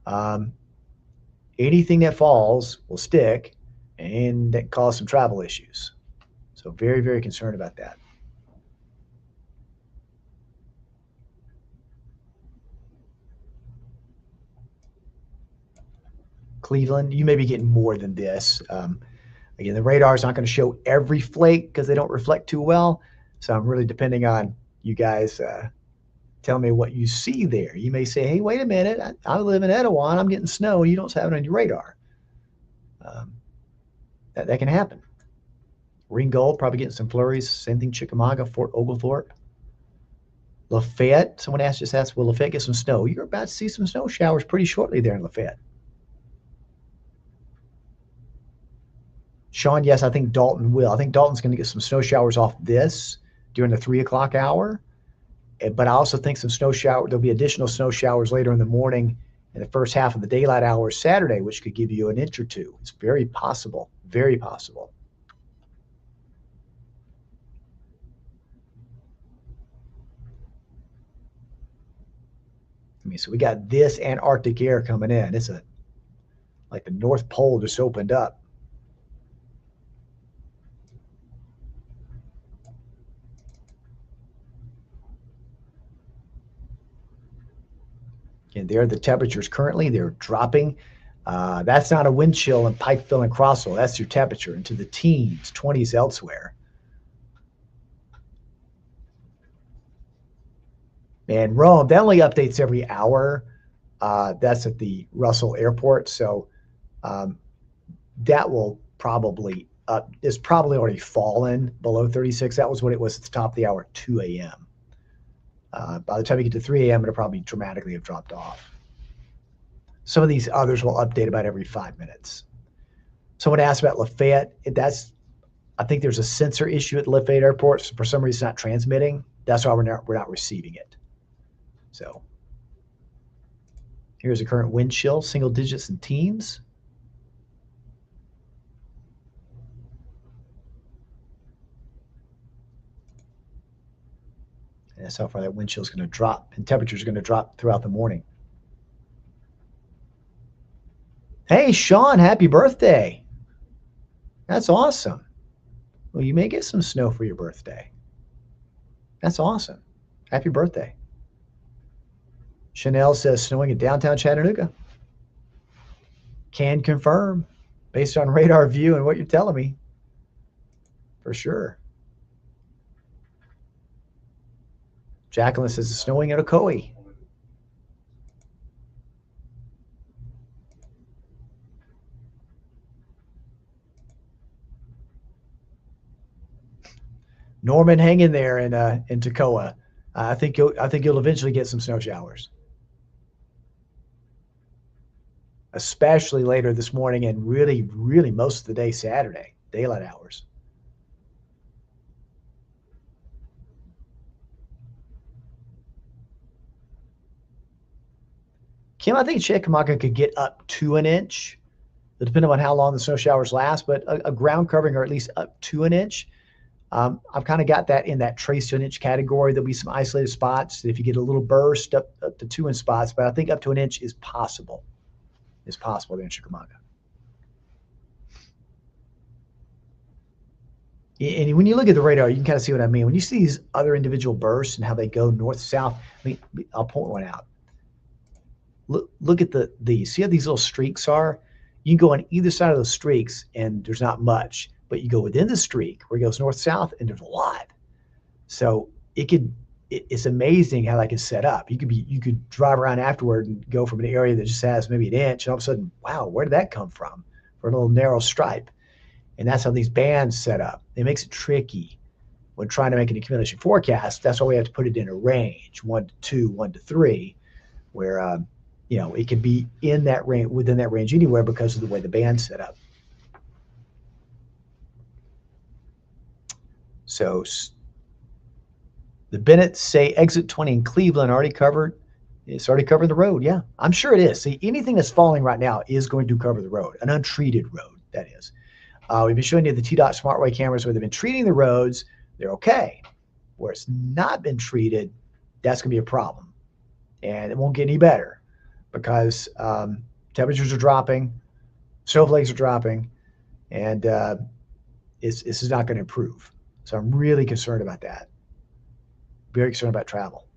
anything that falls will stick and that cause some travel issues. So very, very concerned about that. Cleveland, you may be getting more than this. Again, the radar is not going to show every flake because they don't reflect too well. So I'm really depending on you guys tell me what you see there. You may say, hey, wait a minute, I live in Etowah and I'm getting snow and you don't have it on your radar. That can happen. Ringgold, probably getting some flurries. Same thing, Chickamauga, Fort Oglethorpe. Lafayette, someone just asked, will Lafayette get some snow? You're about to see some snow showers pretty shortly there in Lafayette. Sean, yes, I think Dalton will. I think Dalton's going to get some snow showers off this during the 3 o'clock hour. But I also think there'll be additional snow showers later in the morning in the first half of the daylight hours Saturday, which could give you an inch or two. It's very possible, very possible. I mean, so we got this Antarctic air coming in. It's like the North Pole just opened up. And there are the temperatures currently. They're dropping. That's not a wind chill in Pikeville and Crossville. That's your temperature into the teens, 20s elsewhere. And Rome, that only updates every hour. That's at the Russell Airport. So that will probably it's probably already fallen below 36. That was what it was at the top of the hour, 2 a.m. By the time you get to 3 a.m., it'll probably dramatically have dropped off. Some of these others will update about every 5 minutes. Someone asked about Lafayette. I think there's a sensor issue at Lafayette Airport. So for some reason, it's not transmitting. That's why we're not receiving it. So here's a current wind chill, single digits and teens. And that's how far that wind chill is going to drop, and temperatures are going to drop throughout the morning. Hey, Sean, happy birthday. That's awesome. Well, you may get some snow for your birthday. That's awesome. Happy birthday. Chanel says snowing in downtown Chattanooga. Can confirm based on radar view and what you're telling me. For sure. Jacqueline says it's snowing at Ocoee. Norman, hang in there in Toccoa. I think you'll eventually get some snow showers, especially later this morning and really most of the day Saturday, daylight hours. Kim, I think Chickamauga could get up to an inch, depending on how long the snow showers last, but a ground covering or at least up to an inch. I've kind of got that in that trace to an inch category. There'll be some isolated spots if you get a little burst up to 2 inch spots, but I think up to an inch is possible. It's possible there in Chickamauga. And when you look at the radar, you can kind of see what I mean. When you see these other individual bursts and how they go north-south, I mean, I'll point one out. Look at these. See how these little streaks are? You can go on either side of those streaks, and there's not much. But you go within the streak where it goes north-south, and there's a lot. So it's amazing how that can set up. You could drive around afterward and go from an area that just has maybe an inch, and all of a sudden, wow, where did that come from? For a little narrow stripe. And that's how these bands set up. It makes it tricky when trying to make an accumulation forecast. That's why we have to put it in a range, 1 to 2, 1 to 3, where it can be in that range, within that range anywhere because of the way the band's set up. So the Bennetts say exit 20 in Cleveland already covered. It's already covered the road. Yeah, I'm sure it is. See, anything that's falling right now is going to cover the road, an untreated road, that is. We've been showing you the TDOT SmartWay cameras where they've been treating the roads. They're okay. Where it's not been treated, that's going to be a problem. And it won't get any better because temperatures are dropping, snowflakes are dropping, and this is not going to improve. So I'm really concerned about that. Very concerned about travel.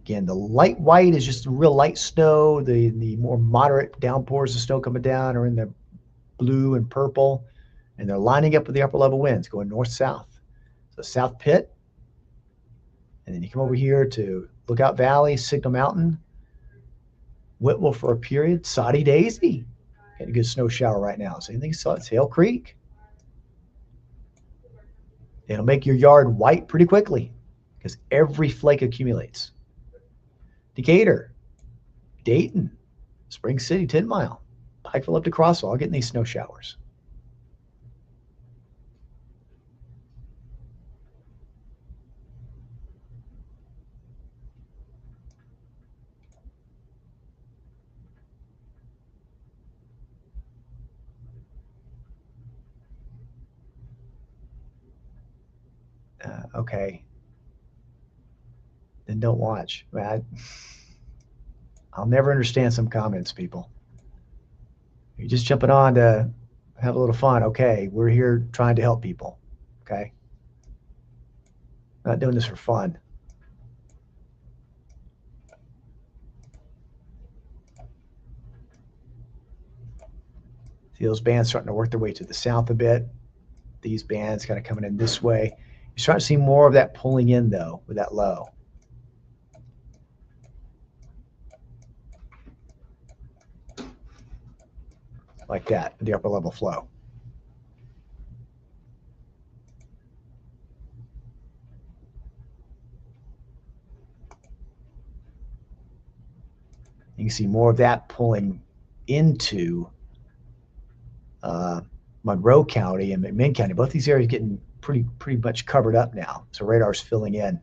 Again, the light white is just real light snow. The more moderate downpours of snow coming down are in the blue and purple, and they're lining up with the upper level winds going north-south. So South Pitt, and then you come over here to Lookout Valley, Signal Mountain, Whitwell for a period, Soddy Daisy. Getting a good snow shower right now. So anything saw it's Hale Creek. It'll make your yard white pretty quickly because every flake accumulates. Decatur, Dayton, Spring City, 10 Mile, Pikeville up to Crossville, all getting these snow showers. Okay. Then don't watch. I'll never understand some comments, people. You're just jumping on to have a little fun. Okay, we're here trying to help people. Okay? Not doing this for fun. See those bands starting to work their way to the south a bit. These bands kind of coming in this way. You're starting to see more of that pulling in, though, with that low. Like that, the upper level flow. You can see more of that pulling into Monroe County and McMinn County. Both these areas getting pretty much covered up now. So radar's filling in.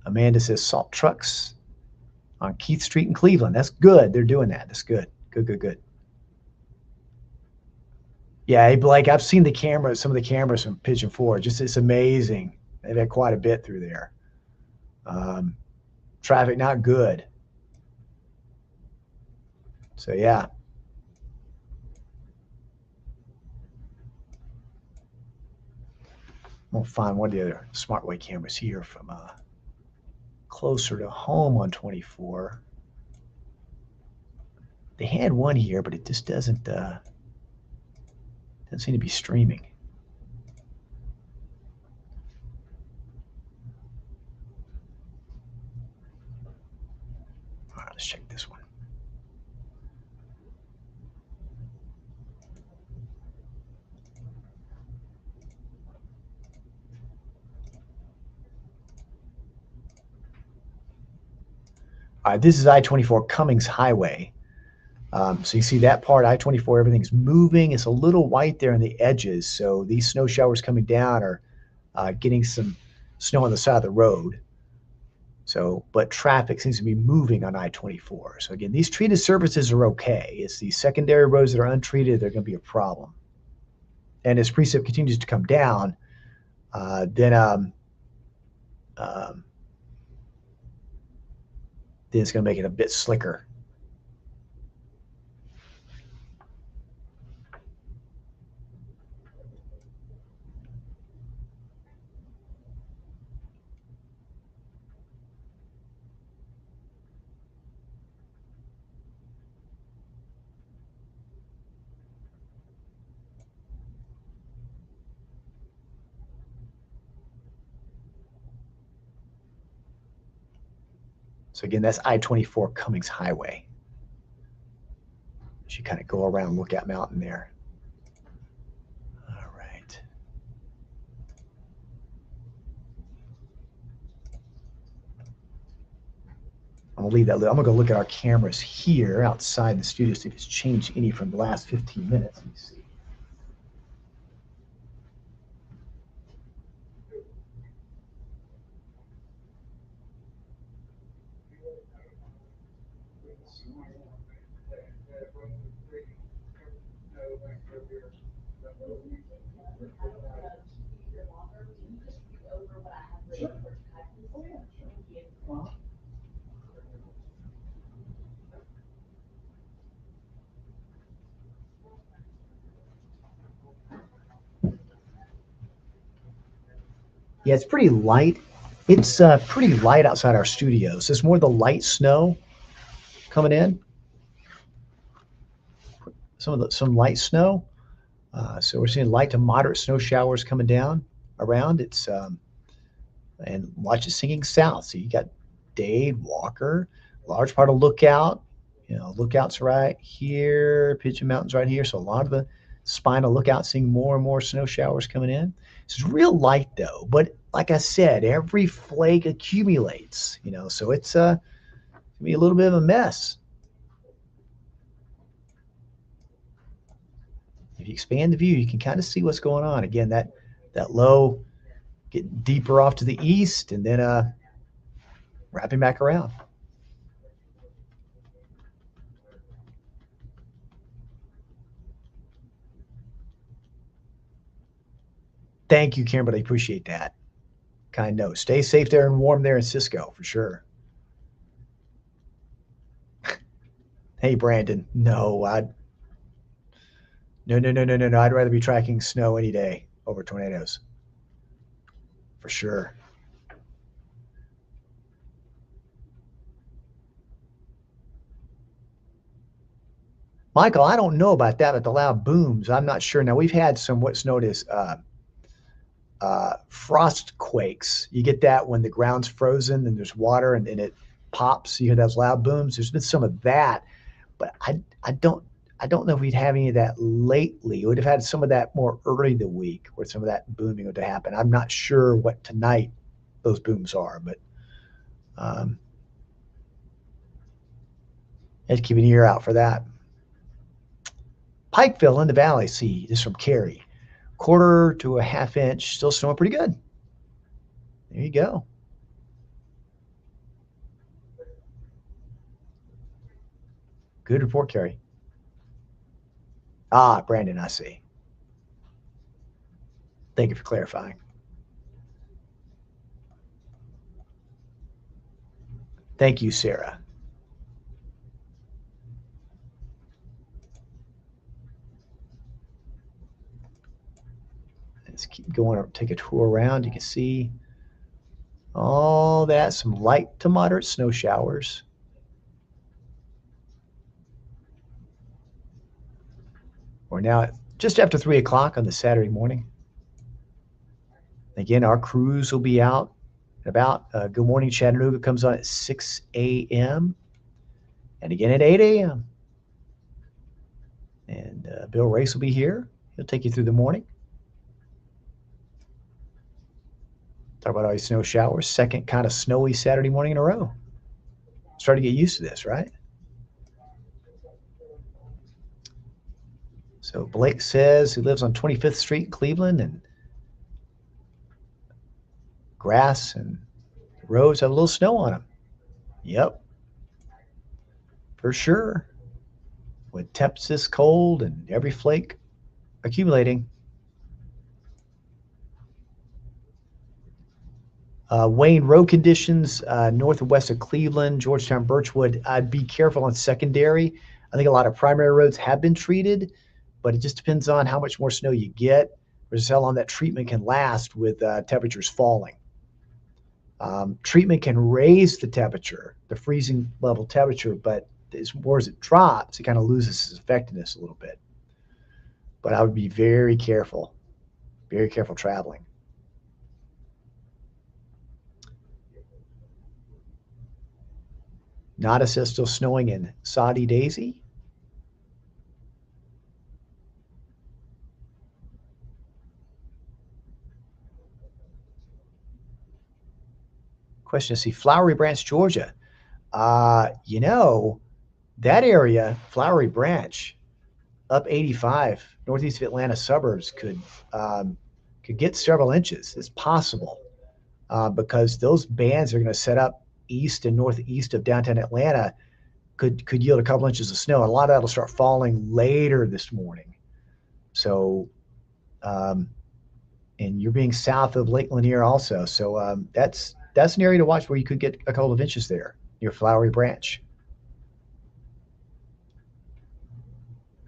Amanda says salt trucks on Keith Street in Cleveland. That's good. They're doing that. That's good. Good. Yeah, hey, Blake, I've seen the cameras, some of the cameras from Pigeon Forge. Just it's amazing. They've had quite a bit through there. Traffic not good. So yeah. We'll find one of the other SmartWay cameras here from closer to home on 24. They had one here, but it just doesn't seem to be streaming. All right, let's check this one. All right, this is I-24 Cummings Highway. So you see that part, I-24, everything's moving. It's a little white there on the edges. So these snow showers coming down are getting some snow on the side of the road. So, but traffic seems to be moving on I-24. So again, these treated surfaces are okay. It's these secondary roads that are untreated, they're going to be a problem. And as precip continues to come down, then it's going to make it a bit slicker. So again, that's I-24 Cummings Highway. As you kind of go around Lookout Mountain there. All right. I'm gonna leave that. I'm gonna go look at our cameras here outside the studio, see if it's changed any from the last 15 minutes. Let me see. Yeah, it's pretty light. It's pretty light outside our studios. It's more the light snow coming in. Some light snow. So we're seeing light to moderate snow showers coming down around. It's and watch it sinking south. So you got Dade, Walker, large part of Lookout. You know, Lookout's right here. Pigeon Mountain's right here. So a lot of the spinal Lookout seeing more and more snow showers coming in. It's real light though, but like I said, every flake accumulates. You know, so it's gonna be a little bit of a mess. If you expand the view, you can kind of see what's going on. Again, that low getting deeper off to the east and then wrapping back around. Thank you, Kimberly. Appreciate that. Kind note. Stay safe there and warm there in Cisco for sure. Hey, Brandon. No. I'd rather be tracking snow any day over tornadoes. For sure. Michael, I don't know about that, but the loud booms, I'm not sure. Now, we've had some what's known as frost quakes. You get that when the ground's frozen and there's water and it pops. You hear those loud booms. There's been some of that, but I don't I don't know if we'd have any of that lately. We would have had some of that more early in the week where some of that booming would have happened. I'm not sure what tonight those booms are, but let's keep an ear out for that. Pikeville in the valley. See, this is from Carrie. 1/4 to 1/2 inch. Still snowing pretty good. There you go. Good report, Carrie. Ah, Brandon, I see. Thank you for clarifying. Thank you, Sarah. Let's keep going. Take a tour around. You can see all that. Some light to moderate snow showers. We're now at just after 3 o'clock on the Saturday morning. Again, our crews will be out about. Good Morning Chattanooga comes on at 6 a.m. and again at 8 a.m. And Bill Race will be here. He'll take you through the morning. Talk about all these snow showers. Second kind of snowy Saturday morning in a row. Starting to get used to this, right? So Blake says he lives on 25th Street in Cleveland, and grass and roads have a little snow on them. Yep, for sure. With temps this cold and every flake accumulating. Wayne, road conditions north and west of Cleveland, Georgetown, Birchwood. I'd be careful on secondary. I think a lot of primary roads have been treated, but it just depends on how much more snow you get versus how long that treatment can last with temperatures falling. Treatment can raise the temperature, the freezing level temperature, but as more as it drops, it kind of loses its effectiveness a little bit. But I would be very careful traveling. Nada says still snowing in Soddy Daisy. Question to see Flowery Branch, Georgia. You know, that area, Flowery Branch, up 85, northeast of Atlanta suburbs could get several inches. It's possible because those bands are going to set up east and northeast of downtown Atlanta. Could yield a couple inches of snow, and a lot of that will start falling later this morning. So, and you're being south of Lake Lanier also, so that's an area to watch where you could get a couple of inches there near Flowery Branch.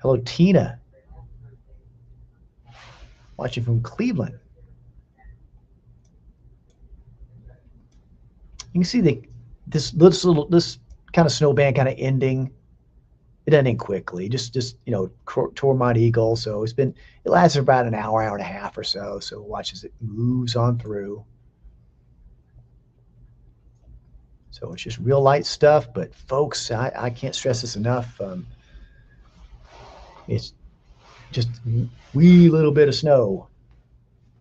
Hello, Tina. Watching from Cleveland. You can see this kind of snow band kind of ending. It doesn't end quickly. Just Tormont Eagle. So it lasts for about an hour and a half or so. So watch as it moves on through. So it's just real light stuff. But folks, I can't stress this enough. It's just wee little bit of snow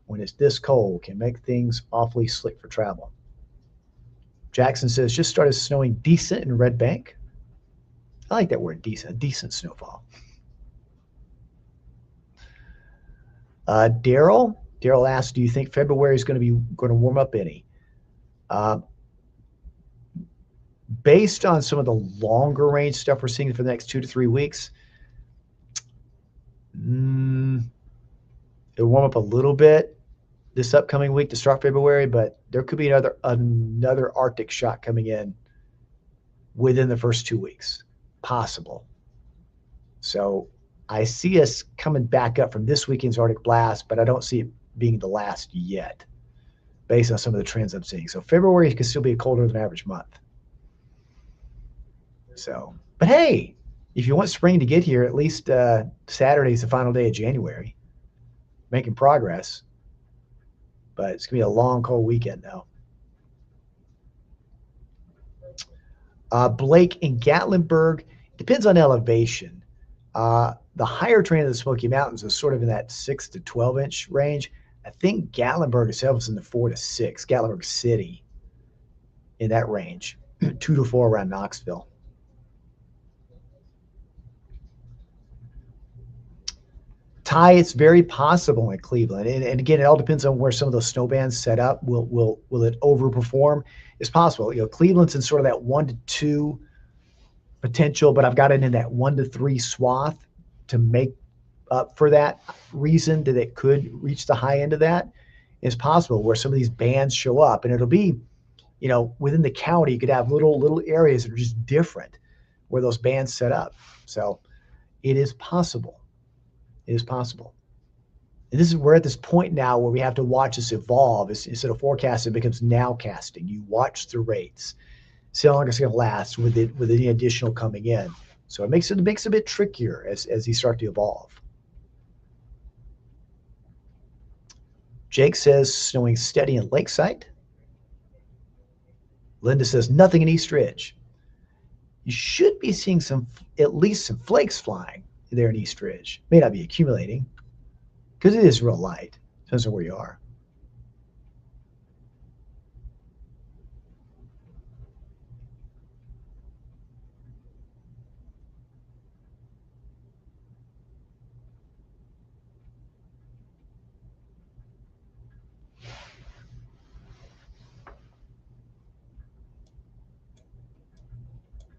when it's this cold can make things awfully slick for travel. Jackson says just started snowing decent in Red Bank. I like that word, decent snowfall. Daryl asks, do you think February is going to warm up any? Based on some of the longer range stuff we're seeing for the next 2 to 3 weeks, it'll warm up a little bit this upcoming week to start February, but there could be another Arctic shock coming in within the first 2 weeks. Possible. So I see us coming back up from this weekend's Arctic blast, but I don't see it being the last yet based on some of the trends I'm seeing. So February could still be a colder than average month. So, but hey, if you want spring to get here, at least Saturday is the final day of January. Making progress. But it's going to be a long, cold weekend, though. Blake in Gatlinburg, depends on elevation. The higher terrain of the Smoky Mountains is sort of in that 6 to 12-inch range. I think Gatlinburg itself is in the 4 to 6. Gatlinburg City in that range, 2 to 4 around Knoxville. Ty, it's very possible in Cleveland, and again, it all depends on where some of those snow bands set up. Will it overperform? It's possible. Cleveland's in sort of that 1 to 2 potential, but I've got it in that 1 to 3 swath to make up for that reason that it could reach the high end of that. It's possible where some of these bands show up, and it'll be, within the county, you could have little areas that are just different where those bands set up. So it is possible. It is possible. And we're at this point now where we have to watch this evolve. Instead of forecasting, it becomes nowcasting. You watch the rates, see how long it's going to last with any additional coming in. So it makes it a bit trickier as these start to evolve. Jake says snowing steady in Lakeside. Linda says nothing in East Ridge. You should be seeing at least some flakes flying there in East Ridge. May not be accumulating because it is real light. Depends on where you are.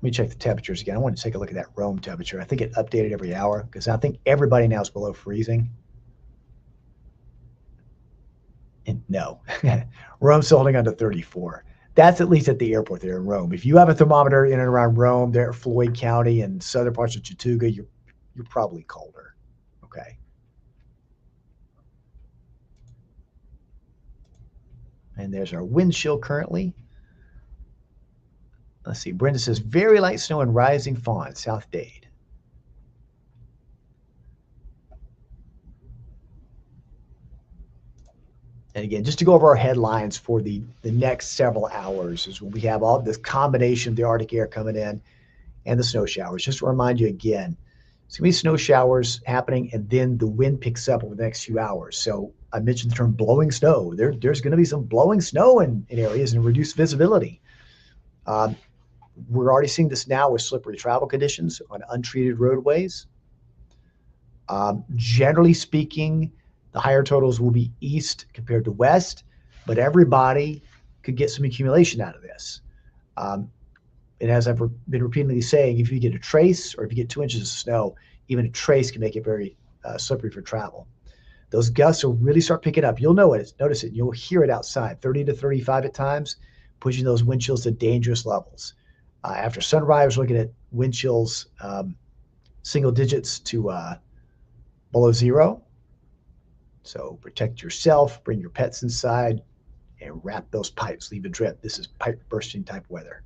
Let me check the temperatures again. I want to take a look at that Rome temperature. I think it updated every hour because I think everybody now is below freezing. And no, Rome's still holding on to 34. That's at least at the airport there in Rome. If you have a thermometer in and around Rome, there, Floyd County and southern parts of Chattooga, you're probably colder. Okay. And there's our wind chill currently. Let's see. Brenda says very light snow in Rising Fawn, South Dade. And again, just to go over our headlines for the next several hours is when we have all this combination of the Arctic air coming in and the snow showers. Just to remind you again, it's going to be snow showers happening, and then the wind picks up over the next few hours. So I mentioned the term blowing snow. There's going to be some blowing snow in areas and reduced visibility. We're already seeing this now with slippery travel conditions on untreated roadways. Generally speaking, the higher totals will be east compared to west, but everybody could get some accumulation out of this. And as I've been repeatedly saying, if you get a trace or if you get 2 inches of snow, even a trace can make it very slippery for travel. Those gusts will really start picking up. You'll notice it. You'll hear it outside, 30 to 35 at times, pushing those wind chills to dangerous levels. After sunrise, we're looking at wind chills single digits to below 0. So protect yourself, bring your pets inside, and wrap those pipes, leave a drip. This is pipe bursting type weather.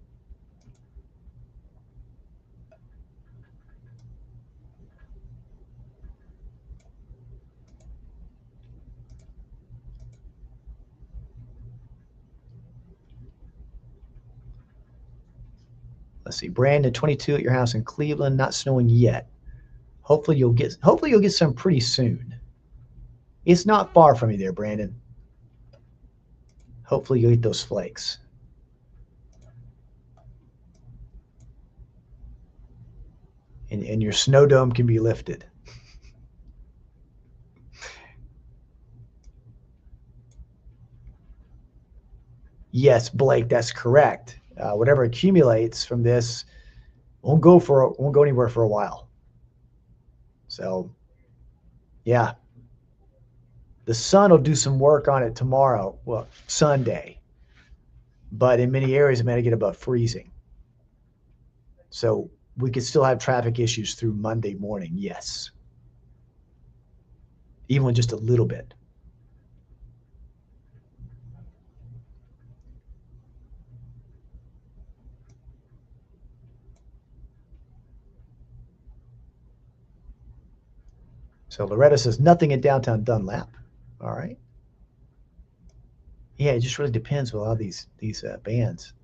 Let's see, Brandon, 22 at your house in Cleveland, not snowing yet. Hopefully you'll get some pretty soon. It's not far from you there, Brandon. Hopefully you'll get those flakes. And your snow dome can be lifted. Yes, Blake, that's correct. Whatever accumulates from this won't go anywhere for a while. So, yeah, the sun will do some work on it tomorrow. Well, Sunday, but in many areas it may get above freezing. So we could still have traffic issues through Monday morning. Yes, even with just a little bit. So Loretta says nothing in downtown Dunlap. All right. Yeah, it just really depends with all these bands.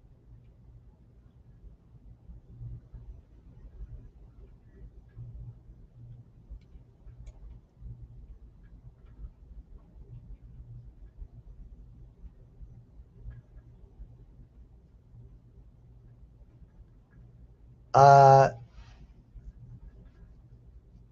Uh,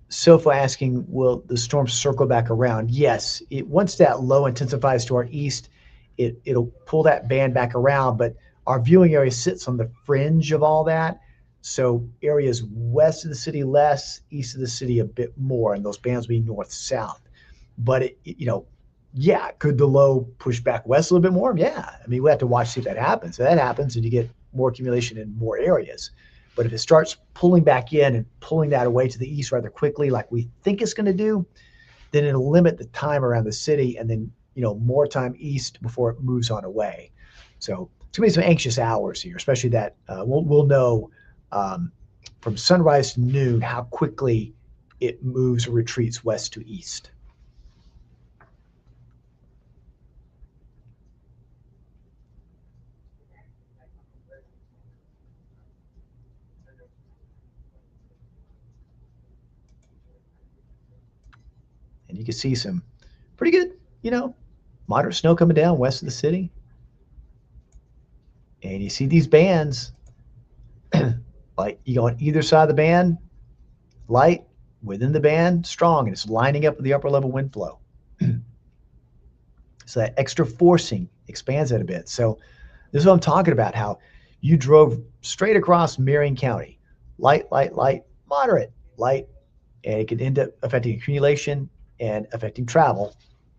Sofa asking, will the storm circle back around? Yes. Once that low intensifies to our east, it'll pull that band back around, but our viewing area sits on the fringe of all that. So areas west of the city less, east of the city a bit more, and those bands will be north south. But yeah, could the low push back west a little bit more? Yeah. I mean, we have to watch see if that happens. If that happens, and you get more accumulation in more areas. But if it starts pulling back in and pulling that away to the east rather quickly, like we think it's going to do, then it'll limit the time around the city, and then more time east before it moves on away. So it's gonna be some anxious hours here, especially that we'll know from sunrise to noon how quickly it moves or retreats west to east. And you can see some pretty good, moderate snow coming down west of the city. And you see these bands, like you go on either side of the band, light, within the band, strong, and it's lining up with the upper level wind flow. So that extra forcing expands that a bit. So this is what I'm talking about, how you drove straight across Marion County, light, light, light, moderate, light, and it could end up affecting accumulation and affecting travel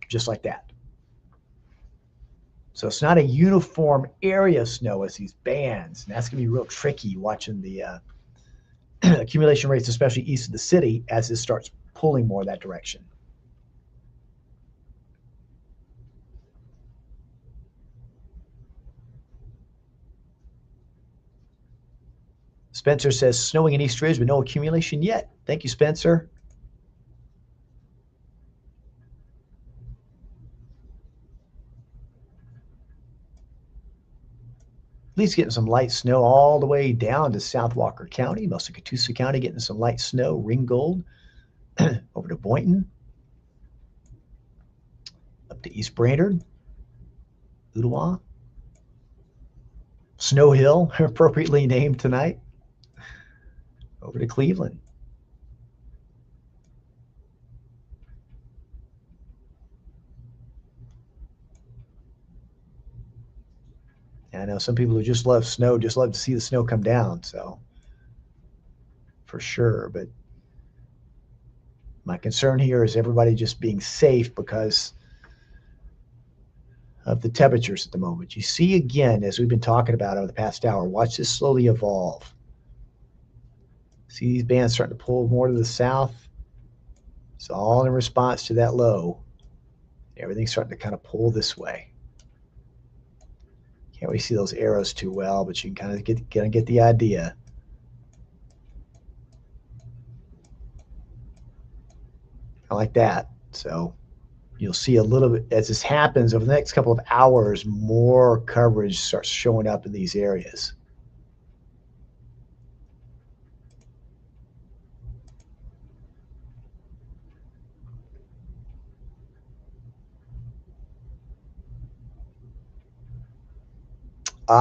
just like that. So it's not a uniform area of snow as these bands, and that's going to be real tricky watching the accumulation rates, especially east of the city, as it starts pulling more that direction. Spencer says snowing in East Ridge, but no accumulation yet. Thank you, Spencer. At least getting some light snow all the way down to South Walker County, most of Catoosa County getting some light snow, Ringgold, over to Boynton, up to East Brainerd, Ottawa, Snow Hill, appropriately named tonight, over to Cleveland. And I know some people who just love snow, just love to see the snow come down. So, for sure. But my concern here is everybody just being safe because of the temperatures at the moment. You see, again, as we've been talking about over the past hour, watch this slowly evolve. See these bands starting to pull more to the south. It's all in response to that low. Everything's starting to kind of pull this way. Can't really see those arrows too well, but you can kind of get the idea. I like that. So you'll see a little bit as this happens over the next couple of hours, more coverage starts showing up in these areas.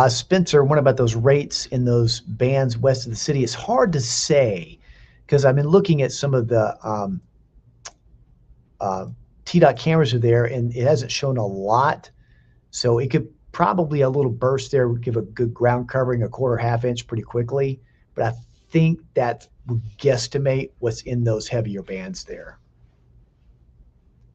Spencer, what about those rates in those bands west of the city? It's hard to say because I've been looking at some of the TDOT cameras are there, and it hasn't shown a lot. So it could probably a little burst there would give a good ground covering, a quarter, half inch pretty quickly. But I think that would guesstimate what's in those heavier bands there.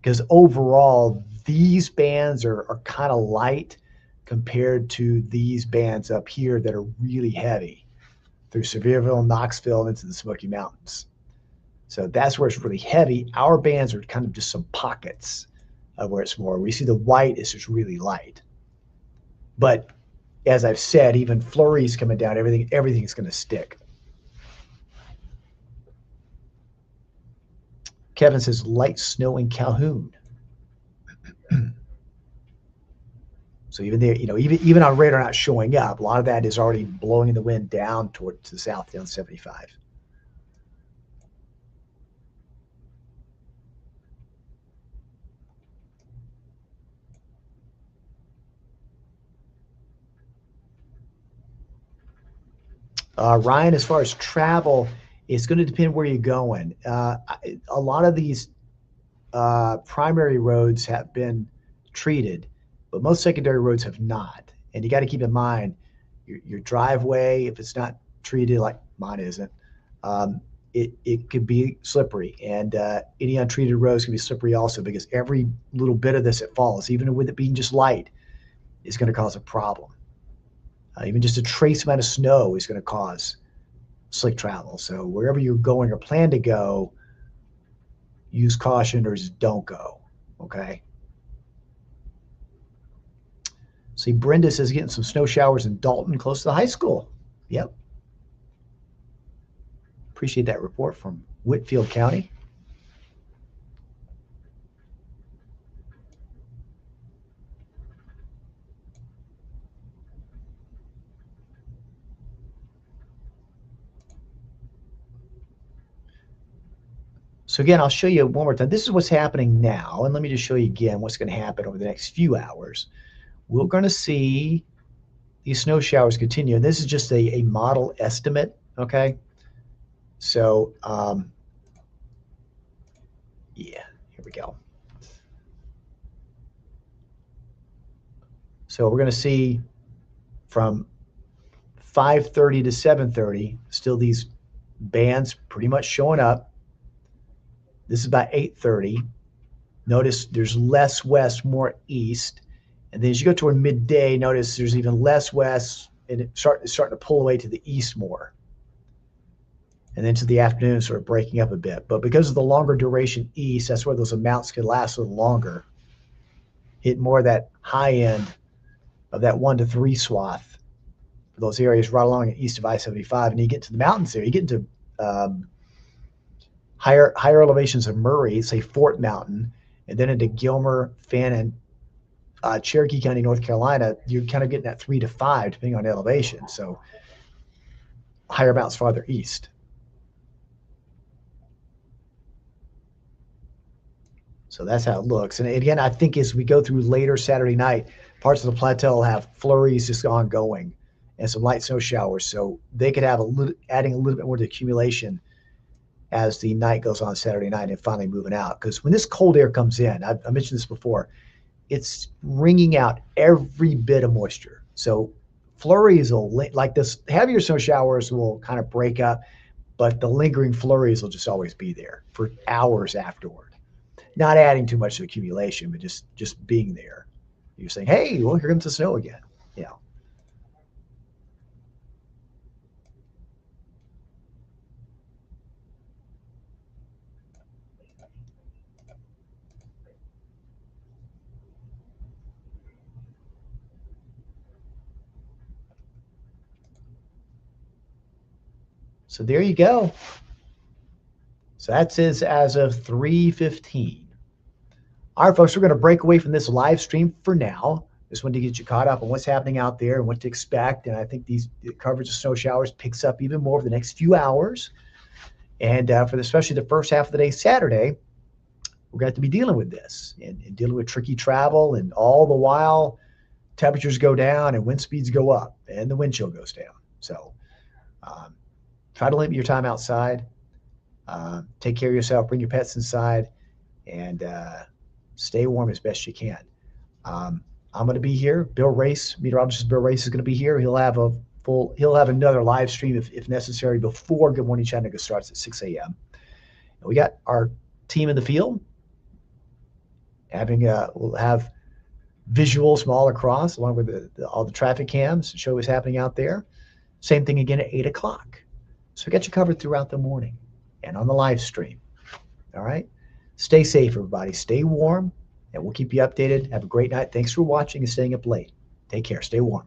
Because overall, these bands are kind of light compared to these bands up here that are really heavy through Sevierville, Knoxville, and into the Smoky Mountains. So that's where it's really heavy. Our bands are kind of just some pockets of where it's more. We see the white is just really light. But as I've said, even flurries coming down, everything's going to stick. Kevin says light snow in Calhoun. So even there, even on radar not showing up, a lot of that is already blowing the wind down towards the south down 75. Ryan, as far as travel, it's going to depend where you're going. A lot of these primary roads have been treated, but most secondary roads have not. And you got to keep in mind your driveway, if it's not treated like mine isn't, um, it could be slippery. And any untreated roads can be slippery also because every little bit of this that falls, even with it being just light, is going to cause a problem. Even just a trace amount of snow is going to cause slick travel. So wherever you're going or plan to go, use caution or just don't go. Okay. See, Brenda says getting some snow showers in Dalton close to the high school. Yep. Appreciate that report from Whitfield County. So again, I'll show you one more time. This is what's happening now. And let me just show you again what's going to happen over the next few hours. We're going to see these snow showers continue. And this is just a model estimate, okay? So, yeah, here we go. So we're going to see from 5:30 to 7:30, still these bands pretty much showing up. This is about 8:30. Notice there's less west, more east. And then as you go toward midday, notice there's even less west, and it's starting to pull away to the east more. And then to the afternoon, sort of breaking up a bit. But because of the longer duration east, that's where those amounts could last a little longer. Hit more of that high end of that 1 to 3 swath for those areas right along the east of I-75. And you get to the mountains there, you get into higher elevations of Murray, say Fort Mountain, and then into Gilmer, Fannin, Cherokee County, North Carolina, you're kind of getting that 3 to 5 depending on elevation. So higher amounts farther east. So that's how it looks. And again, I think as we go through later Saturday night, parts of the plateau will have flurries just ongoing and some light snow showers. So they could have adding a little bit more to accumulation as the night goes on Saturday night and finally moving out. Because when this cold air comes in, I mentioned this before, it's wringing out every bit of moisture. So flurries will, like this, heavier snow showers will kind of break up, but the lingering flurries will just always be there for hours afterward. Not adding too much to accumulation, but just being there. You're saying, hey, well, here comes the snow again. You know. So there you go. So that's as of 3:15. All right, folks, we're going to break away from this live stream for now. Just wanted to get you caught up on what's happening out there and what to expect. And I think the coverage of snow showers picks up even more over the next few hours. And especially the first half of the day, Saturday, we're going to have to be dealing with this and dealing with tricky travel. And all the while, temperatures go down and wind speeds go up and the wind chill goes down. So try to limit your time outside. Take care of yourself. Bring your pets inside. And stay warm as best you can. I'm going to be here. Bill Race, meteorologist Bill Race, is going to be here. He'll have another live stream if necessary before Good Morning Chattanooga starts at 6 a.m. And we got our team in the field. We'll have visuals from all across, along with all the traffic cams to show what's happening out there. Same thing again at 8 o'clock. So we got you covered throughout the morning and on the live stream. All right. Stay safe, everybody. Stay warm, and we'll keep you updated. Have a great night. Thanks for watching and staying up late. Take care. Stay warm.